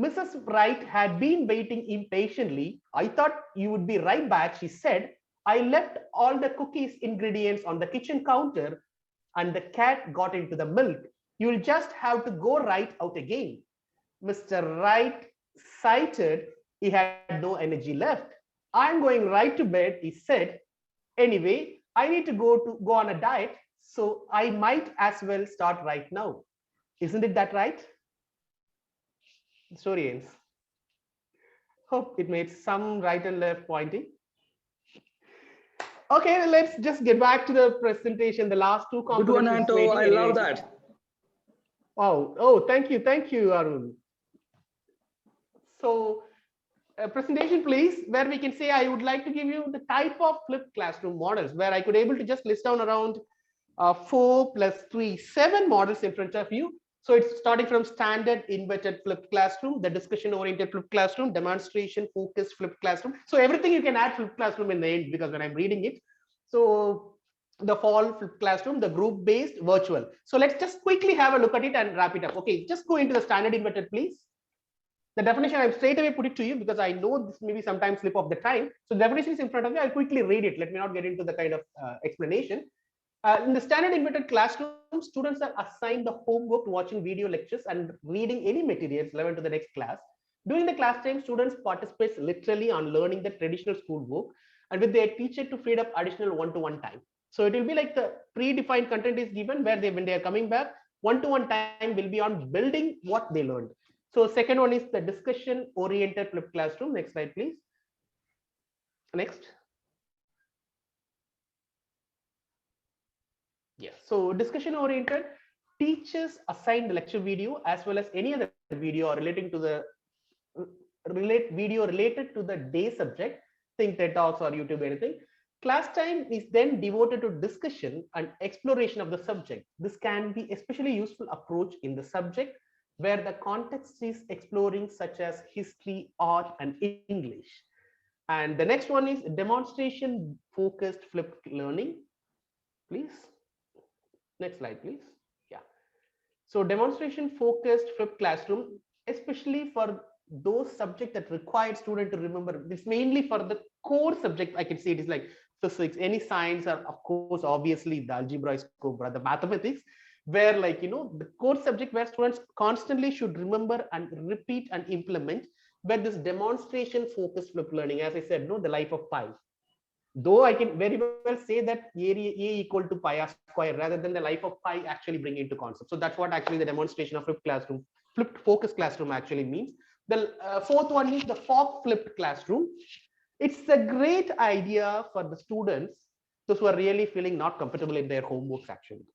Speaker 4: Mrs. Wright had been waiting impatiently. "I thought you would be right back," she said. "I left all the cookies ingredients on the kitchen counter and the cat got into the milk. You'll just have to go right out again." Mr. Wright sighed. He had no energy left. "I'm going right to bed," he said. "Anyway, I need to go on a diet, so I might as well start right now." Isn't it that right? The story ends. Hope it made some right and left pointing. Okay, let's just get back to the presentation. The last two components.
Speaker 14: Good one, Anto. I love that.
Speaker 4: Wow. Oh, thank you, Arun. So, a presentation, please, where we can say I would like to give you the type of flipped classroom models, where I could able to just list down around 4 + 3, 7 models in front of you. So it's starting from standard inverted flipped classroom, the discussion oriented flipped classroom, demonstration focused flipped classroom. So everything you can add flipped classroom in the end, because when I'm reading it. So the fall flipped classroom, the group based, virtual. So let's just quickly have a look at it and wrap it up. Okay, just go into the standard inverted, please. The definition, I'm straight away put it to you because I know this may be sometimes slip of the time. So the definition is in front of me. I'll quickly read it. Let me not get into the kind of explanation. In the standard inverted classroom, students are assigned the homework watching video lectures and reading any materials relevant to the next class. During the class time, students participate literally on learning the traditional schoolwork and with their teacher to free up additional one-to-one time. So it will be like the predefined content is given where when they are coming back, one-to-one time will be on building what they learned. So second one is the discussion oriented flipped classroom. Next slide, please. Next. Yes, so discussion oriented, teachers assign the lecture video as well as any other video relating to the video related to the day subject, think TED Talks or YouTube, anything. Class time is then devoted to discussion and exploration of the subject. This can be especially useful approach in the subject where the context is exploring such as history, art, and English. And the next one is demonstration focused flipped learning. Please. Next slide, please. Yeah. So demonstration focused flipped classroom, especially for those subjects that require student to remember. It's mainly for the core subject. I can say it is like physics, any science, or of course, obviously the algebra is core, the mathematics, where like, you know, the core subject where students constantly should remember and repeat and implement, where this demonstration focused flipped learning, as I said, no, the life of pi. Though I can very well say that A equal to pi r square rather than the life of pi actually bring into concept. So that's what actually the demonstration of flipped focus classroom actually means. The fourth one is the fog flipped classroom. It's a great idea for the students, those who are really feeling not comfortable in their homeworks actually.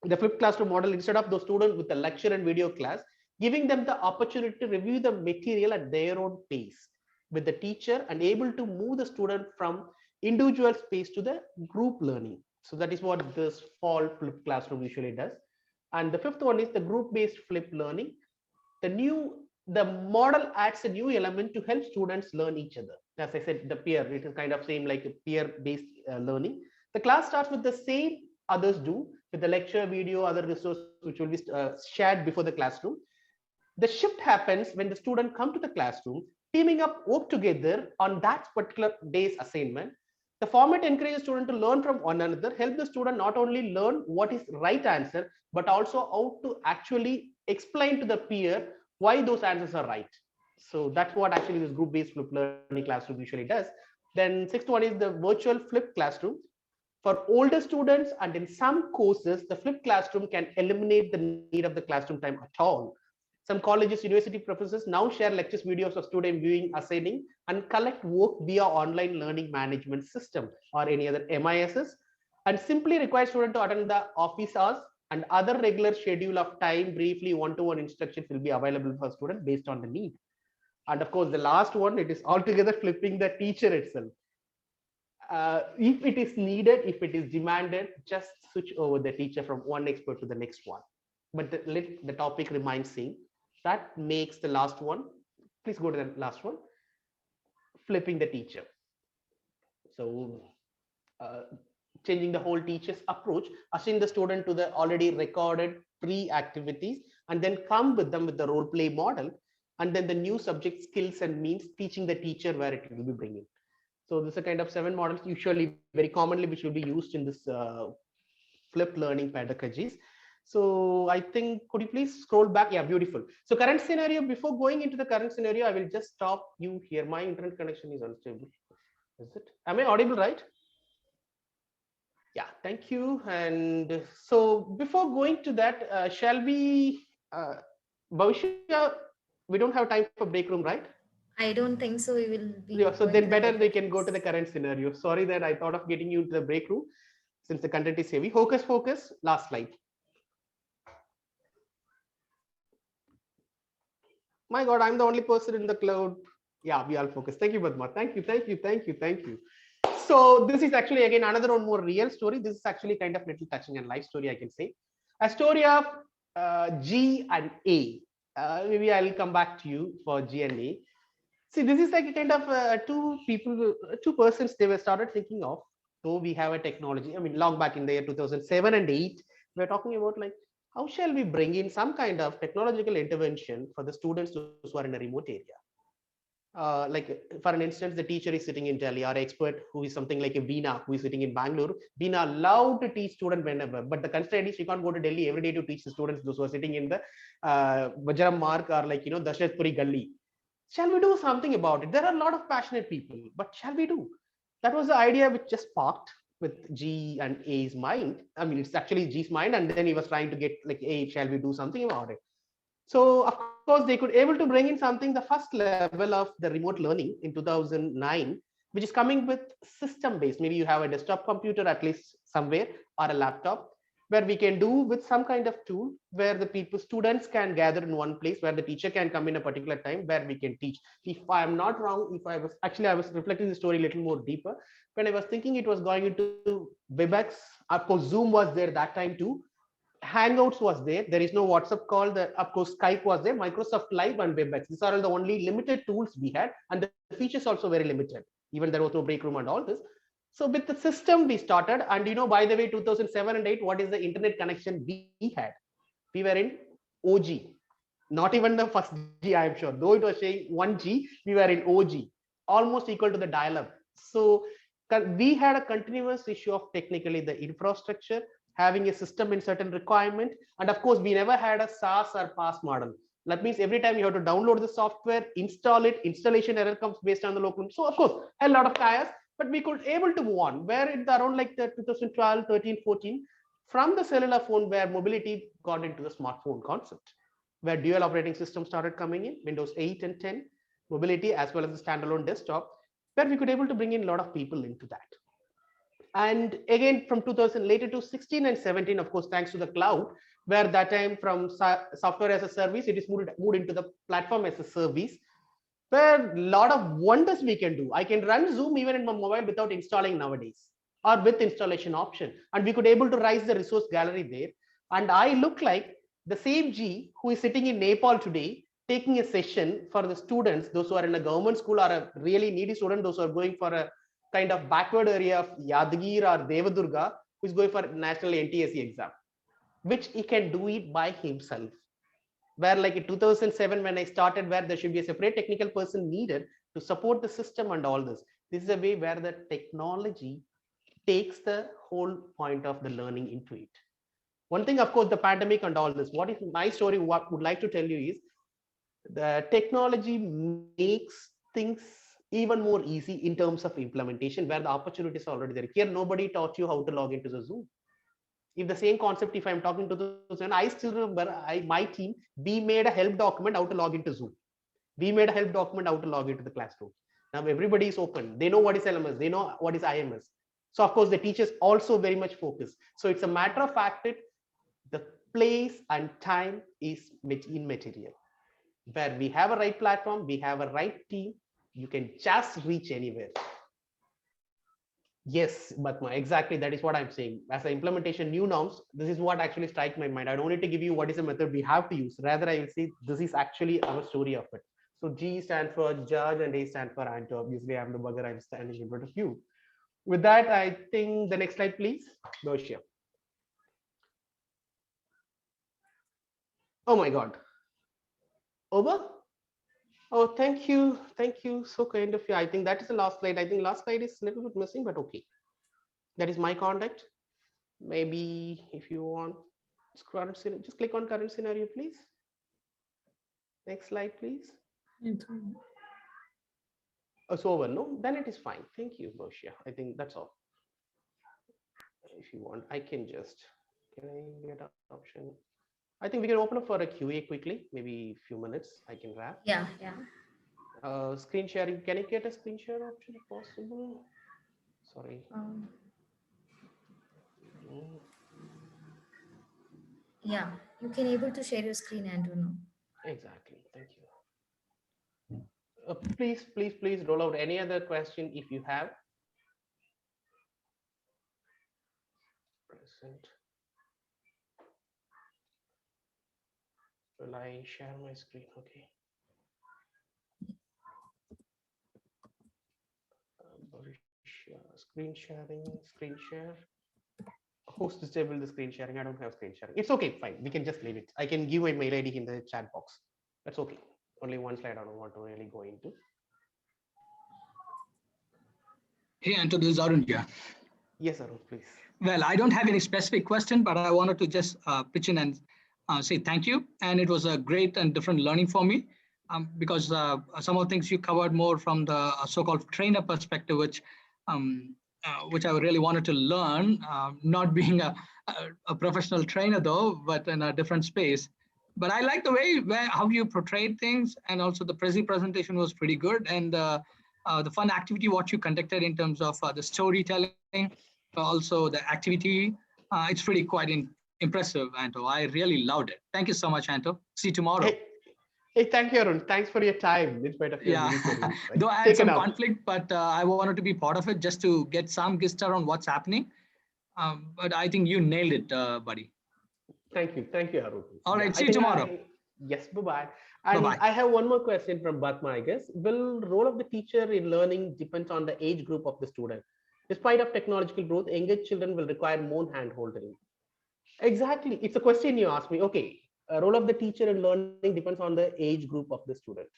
Speaker 4: The flipped classroom model, instead of those students with the lecture and video class, giving them the opportunity to review the material at their own pace with the teacher and able to move the student from individual space to the group learning. So that is what this fall flipped classroom usually does. And the fifth one is the group-based flipped learning. The model adds a new element to help students learn each other. As I said, the peer, it is kind of same like a peer-based learning. The class starts with the same others do with the lecture, video, other resources which will be shared before the classroom. The shift happens when the student come to the classroom, teaming up, work together on that particular day's assignment. The format encourages students to learn from one another, help the student not only learn what is right answer, but also how to actually explain to the peer why those answers are right. So that's what actually this group-based flipped learning classroom usually does. Then sixth one is the virtual flipped classroom. For older students and in some courses, the flipped classroom can eliminate the need of the classroom time at all. Some colleges, university professors now share lectures, videos of student viewing, assigning, and collect work via online learning management system or any other MISs, and simply require student to attend the office hours and other regular schedule of time. Briefly, one-to-one instructions will be available for student based on the need. And of course, the last one, it is altogether flipping the teacher itself. If it is needed, if it is demanded, just switch over the teacher from one expert to the next one. But the topic remains same. That makes the last one. Please go to the last one. Flipping the teacher. So changing the whole teacher's approach, assigning the student to the already recorded pre-activities, and then come with them with the role play model, and then the new subject skills and means, teaching the teacher where it will be bringing. So this is a kind of 7 models, usually very commonly, which will be used in this flipped learning pedagogies. So I think, could you please scroll back? Yeah, beautiful. So current scenario, before going into the current scenario, I will just stop you here. My internet connection is unstable. Is it? Am I audible, right? Yeah, thank you. And so before going to that, shall we, Bhavishya, we don't have time for break room, right?
Speaker 2: I don't think so. We will be.
Speaker 4: Yeah, so then better we can go to the current scenario. Sorry that I thought of getting you into the break room since the content is heavy. Focus, last slide. My God, I'm the only person in the cloud. Yeah, we all focus. Thank you, Padma. Thank you. So this is actually again another one more real story. This is actually kind of little touching and life story, I can say. A story of G and A. Maybe I'll come back to you for G and A. See, this is like a kind of two persons they were started thinking of. So we have a technology. I mean, long back in the year 2007 and 8, we're talking about like, how shall we bring in some kind of technological intervention for the students who are in a remote area? Like for an instance, the teacher is sitting in Delhi, or expert who is something like a Veena who is sitting in Bangalore. Veena allowed to teach student whenever, but the constraint is she can't go to Delhi every day to teach the students those who are sitting in the Vajaram Mark or like, you know, Dashrath Puri Gully. Shall we do something about it? There are a lot of passionate people, but shall we do? That was the idea which just sparked with G and A's mind. I mean, it's actually G's mind, and then he was trying to get like, A, shall we do something about it? So of course they could able to bring in something, the first level of the remote learning in 2009, which is coming with system based. Maybe you have a desktop computer at least somewhere, or a laptop, where we can do with some kind of tool where the students can gather in one place, where the teacher can come in a particular time, where we can teach. If I'm not wrong, I was reflecting the story a little more deeper. When I was thinking it was going into WebEx, of course Zoom was there that time too. Hangouts was there. There is no WhatsApp call. Of course, Skype was there. Microsoft Live and WebEx. These are all the only limited tools we had, and the features also very limited. Even there was no break room and all this. So with the system we started, and by the way, 2007 and 8, what is the internet connection we had? We were in OG, not even the first G, I am sure. Though it was saying 1G, we were in OG, almost equal to the dial-up. So we had a continuous issue of technically the infrastructure, having a system in certain requirement, and of course we never had a SaaS or PaaS model. That means every time you have to download the software, install it, installation error comes based on the local. So of course a lot of chaos, but we could able to move on. Where it's around like the 2012, 13, 14, from the cellular phone, where mobility got into the smartphone concept, where dual operating system started coming in, Windows 8 and 10, mobility as well as the standalone desktop, where we could able to bring in a lot of people into that. And again, from 2000 later to 16 and 17, of course, thanks to the cloud, where that time from software as a service, it is moved into the platform as a service, where a lot of wonders we can do. I can run Zoom even in my mobile without installing nowadays, or with installation option. And we could able to raise the resource gallery there. And I look like the same G who is sitting in Nepal today, taking a session for the students, those who are in a government school or a really needy student, those who are going for a kind of backward area of Yadgir or Devadurga, who is going for national NTSE exam, which he can do it by himself. Where like in 2007, when I started, where there should be a separate technical person needed to support the system and all this. This is a way where the technology takes the whole point of the learning into it. One thing, of course, the pandemic and all this, what is my story, what would like to tell you is the technology makes things even more easy in terms of implementation, where the opportunities are already there. Here, nobody taught you how to log into the Zoom. If the same concept, if I'm talking to the, I still remember my team, we made a help document how to log into Zoom. We made a help document how to log into the classroom. Now everybody is open. They know what is LMS. They know what is IMS. So of course the teachers also very much focus. So it's a matter of fact that the place and time is immaterial. Where we have a right platform, we have a right team, you can just reach anywhere. Yes, but exactly that is what I'm saying. As an implementation new norms, this is what actually strikes my mind. I don't need to give you what is the method we have to use. Rather, I will say this is actually our story of it. So G stands for judge and A stands for answer. Obviously, I'm the bugger. I'm standing in front of you. With that, I think the next slide, please. Doshia. Oh my God. Over? Oh, thank you. Thank you. So kind of you. I think that is the last slide. I think last slide is a little bit missing, but okay. That is my contact. Maybe if you want, just click on current scenario, please. Next slide, please. Oh, it's over. No, then it is fine. Thank you, Boshia. I think that's all. If you want, I can just, can I get an option? I think we can open up for a QA quickly, maybe a few minutes. I can wrap.
Speaker 2: Yeah.
Speaker 4: Screen sharing. Can I get a screen share option if possible? Sorry.
Speaker 2: Yeah, you can able to share your screen, Andrew. No?
Speaker 4: Exactly. Thank you. Please roll out any other question if you have. Present. Will I share my screen? Okay. Screen sharing, screen share. Host disable the screen sharing. I don't have screen sharing. It's okay, fine. We can just leave it. I can give a mail ID in the chat box. That's okay. Only one slide I don't want to really go into.
Speaker 14: Hey, Anto, this is Arun here.
Speaker 4: Yes, Arun, please.
Speaker 14: Well, I don't have any specific question, but I wanted to just pitch in and say thank you. And it was a great and different learning for me because some of the things you covered more from the so-called trainer perspective, which which I really wanted to learn, not being a professional trainer though, but in a different space. But I like the way how you portrayed things, and also the presentation was pretty good, and the fun activity what you conducted in terms of the storytelling, also the activity, it's pretty quite impressive, Anto. I really loved it. Thank you so much, Anto. See you tomorrow.
Speaker 4: Hey, thank you, Arun. Thanks for your time in spite of your
Speaker 14: Yeah,
Speaker 4: busy schedule.
Speaker 14: though I had
Speaker 4: Taken
Speaker 14: some
Speaker 4: out.
Speaker 14: conflict, but I wanted to be part of it just to get some gist around what's happening. But I think you nailed it, buddy.
Speaker 4: Thank you, Arun.
Speaker 14: All right,
Speaker 4: I
Speaker 14: see you
Speaker 4: think
Speaker 14: tomorrow.
Speaker 4: Yes, bye-bye. And
Speaker 14: Bye-bye.
Speaker 4: I have one more question from Batma, I guess. Will role of the teacher in learning depends on the age group of the student? Despite of technological growth, younger children will require more hand-holding. Exactly. It's a question you asked me. Okay, role of the teacher in learning depends on the age group of the student.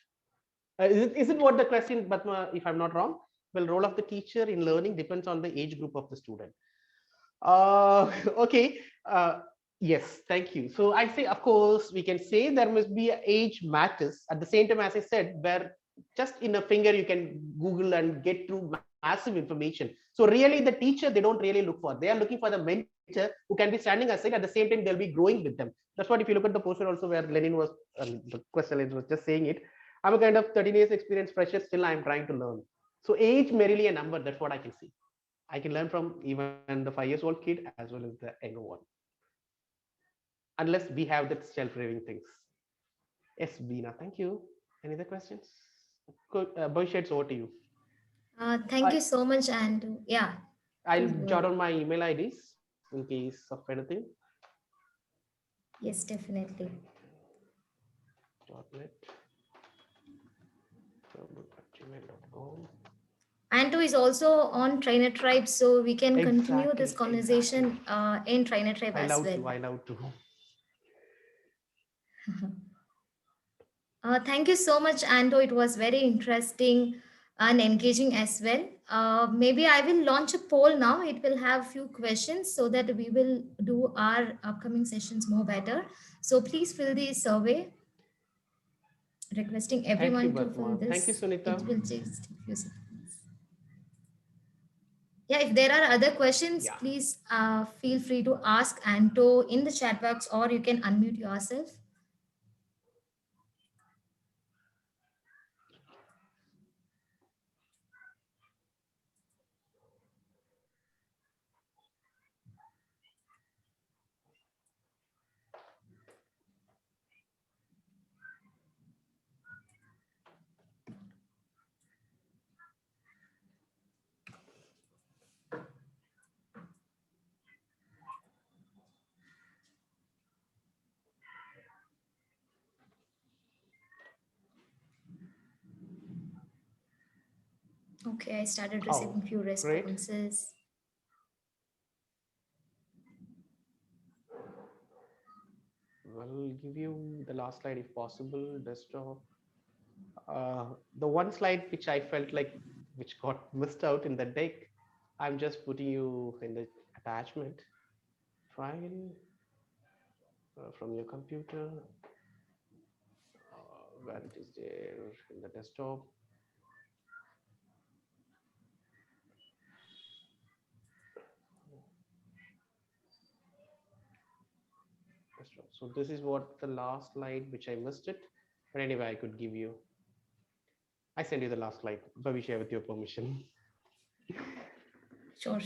Speaker 4: Is it what the question, Batma, if I'm not wrong? Well, role of the teacher in learning depends on the age group of the student. Okay. Yes, thank you. So I say, of course, we can say there must be a age matters. At the same time, as I said, where just in a finger you can Google and get through massive information. So really, the teacher they don't really look for. They are looking for the mentor who can be standing aside. At the same time, they'll be growing with them. That's what if you look at the poster also where Lenin was, the question was just saying it. I'm a kind of 13 years experience fresher. Still, I'm trying to learn. So age merely a number. That's what I can see. I can learn from even the 5 years old kid as well as the younger one. Unless we have that self-raving things. Yes, Beena, thank you. Any other questions? Good. Bhavish, it's over to you.
Speaker 2: Thank you so much, and yeah.
Speaker 4: I'll
Speaker 2: please go
Speaker 4: jot
Speaker 2: ahead.
Speaker 4: on my email IDs in case of anything.
Speaker 2: Yes, definitely.
Speaker 4: .net gmail.com.
Speaker 2: Anto is also on Trainer Tribe, so we can continue this conversation in Trainer Tribe
Speaker 4: I
Speaker 2: as
Speaker 4: love
Speaker 2: well.
Speaker 4: to. I love to.
Speaker 2: Thank you so much, Anto. It was very interesting and engaging as well. Maybe I will launch a poll now. It will have few questions so that we will do our upcoming sessions more better. So please fill the survey. Requesting everyone to fill
Speaker 4: Batma.
Speaker 2: this.
Speaker 4: Thank you, Sunita.
Speaker 2: It will take a few seconds. Yeah, if there are other questions, please feel free to ask Anto in the chat box, or you can unmute yourself. Okay, I started receiving few responses.
Speaker 4: I'll give you the last slide if possible. Desktop. The one slide which I felt like which got missed out in the deck, I'm just putting you in the attachment file from your computer. Where it is there in the desktop. So this is what the last slide which I missed it, but anyway I could give you. I send you the last slide, Bhavisha, with your permission.
Speaker 2: Sure.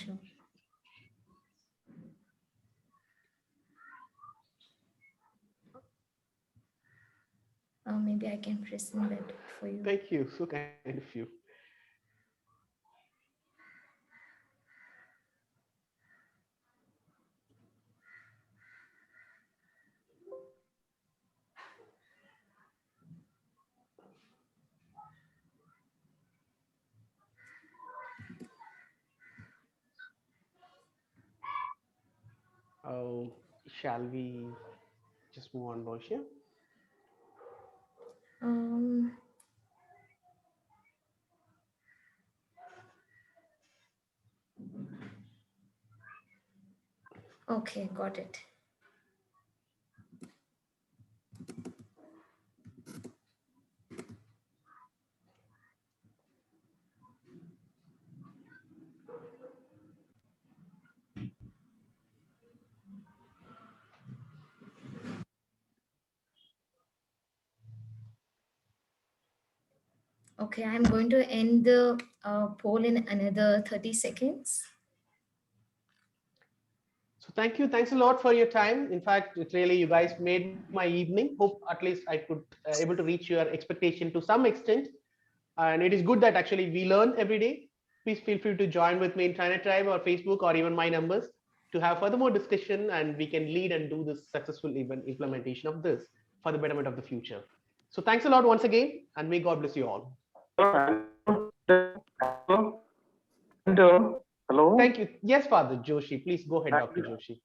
Speaker 2: Maybe I can present that for you.
Speaker 4: Thank you. So kind of you. Shall we just move on, Bhavisha?
Speaker 2: Okay, got it. Okay, I'm going to end the poll in another 30 seconds.
Speaker 4: So thanks a lot for your time. In fact, it's really, you guys made my evening. Hope at least I could able to reach your expectation to some extent. And it is good that actually we learn every day. Please feel free to join with me in Trainer Tribe or Facebook or even my numbers to have furthermore discussion, and we can lead and do this successful implementation of this for the betterment of the future. So thanks a lot once again, and may God bless you all.
Speaker 15: Hello.
Speaker 4: Thank you. Yes, Father Joshi. Please go ahead, Dr. Joshi.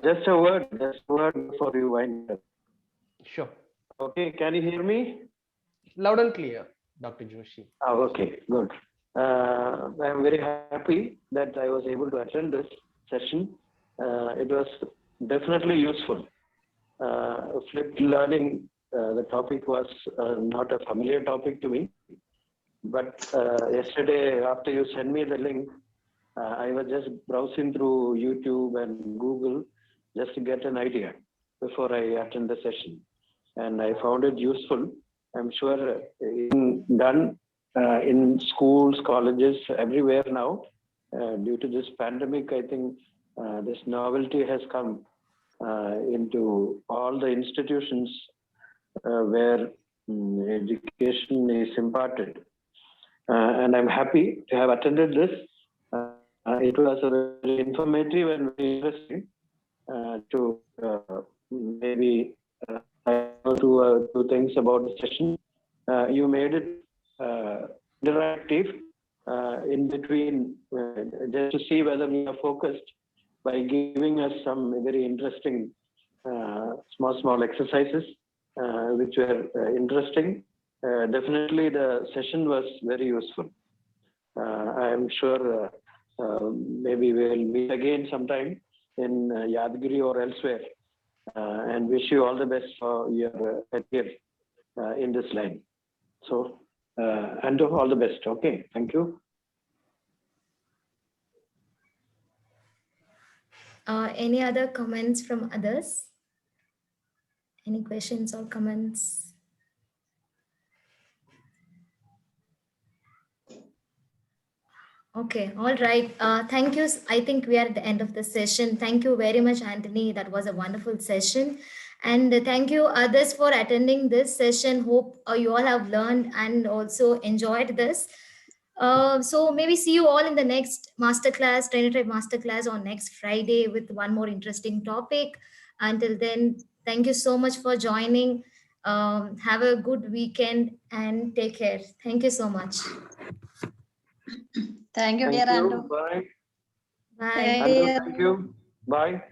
Speaker 15: Just a word before you wind up.
Speaker 4: Sure.
Speaker 15: Okay, can you hear me?
Speaker 4: Loud and clear, Dr. Joshi.
Speaker 15: Oh, okay, good. I'm very happy that I was able to attend this session. It was definitely useful. Flipped learning, the topic was not a familiar topic to me. But yesterday, after you sent me the link, I was just browsing through YouTube and Google just to get an idea before I attend the session. And I found it useful. I'm sure done in schools, colleges, everywhere now. Due to this pandemic, I think this novelty has come into all the institutions where education is imparted. And I'm happy to have attended this. It was very informative and very interesting to maybe two things about the session. You made it interactive in between, just to see whether we are focused by giving us some very interesting small exercises, which were interesting. Definitely the session was very useful. I am sure maybe we will meet again sometime in Yadgiri or elsewhere, and wish you all the best for your career in this line. So, and all the best. Okay, thank you.
Speaker 2: Any other comments from others? Any questions or comments? Okay, all right. Thank you. I think we are at the end of the session. Thank you very much, Anthony. That was a wonderful session. And thank you others for attending this session. Hope you all have learned and also enjoyed this. So maybe see you all in the next masterclass, Trainer Tribe Masterclass on next Friday with one more interesting topic. Until then, thank you so much for joining. Have a good weekend and take care. Thank you so much.
Speaker 1: Thank you, dear Andu.
Speaker 15: Bye.
Speaker 2: Bye.
Speaker 15: Andu, thank you. Bye.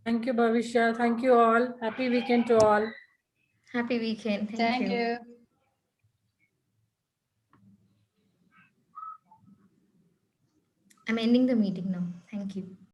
Speaker 5: Thank you, Bhavishya. Thank you all. Happy weekend to all.
Speaker 2: Happy weekend.
Speaker 1: Thank you.
Speaker 2: I'm ending the meeting now. Thank you.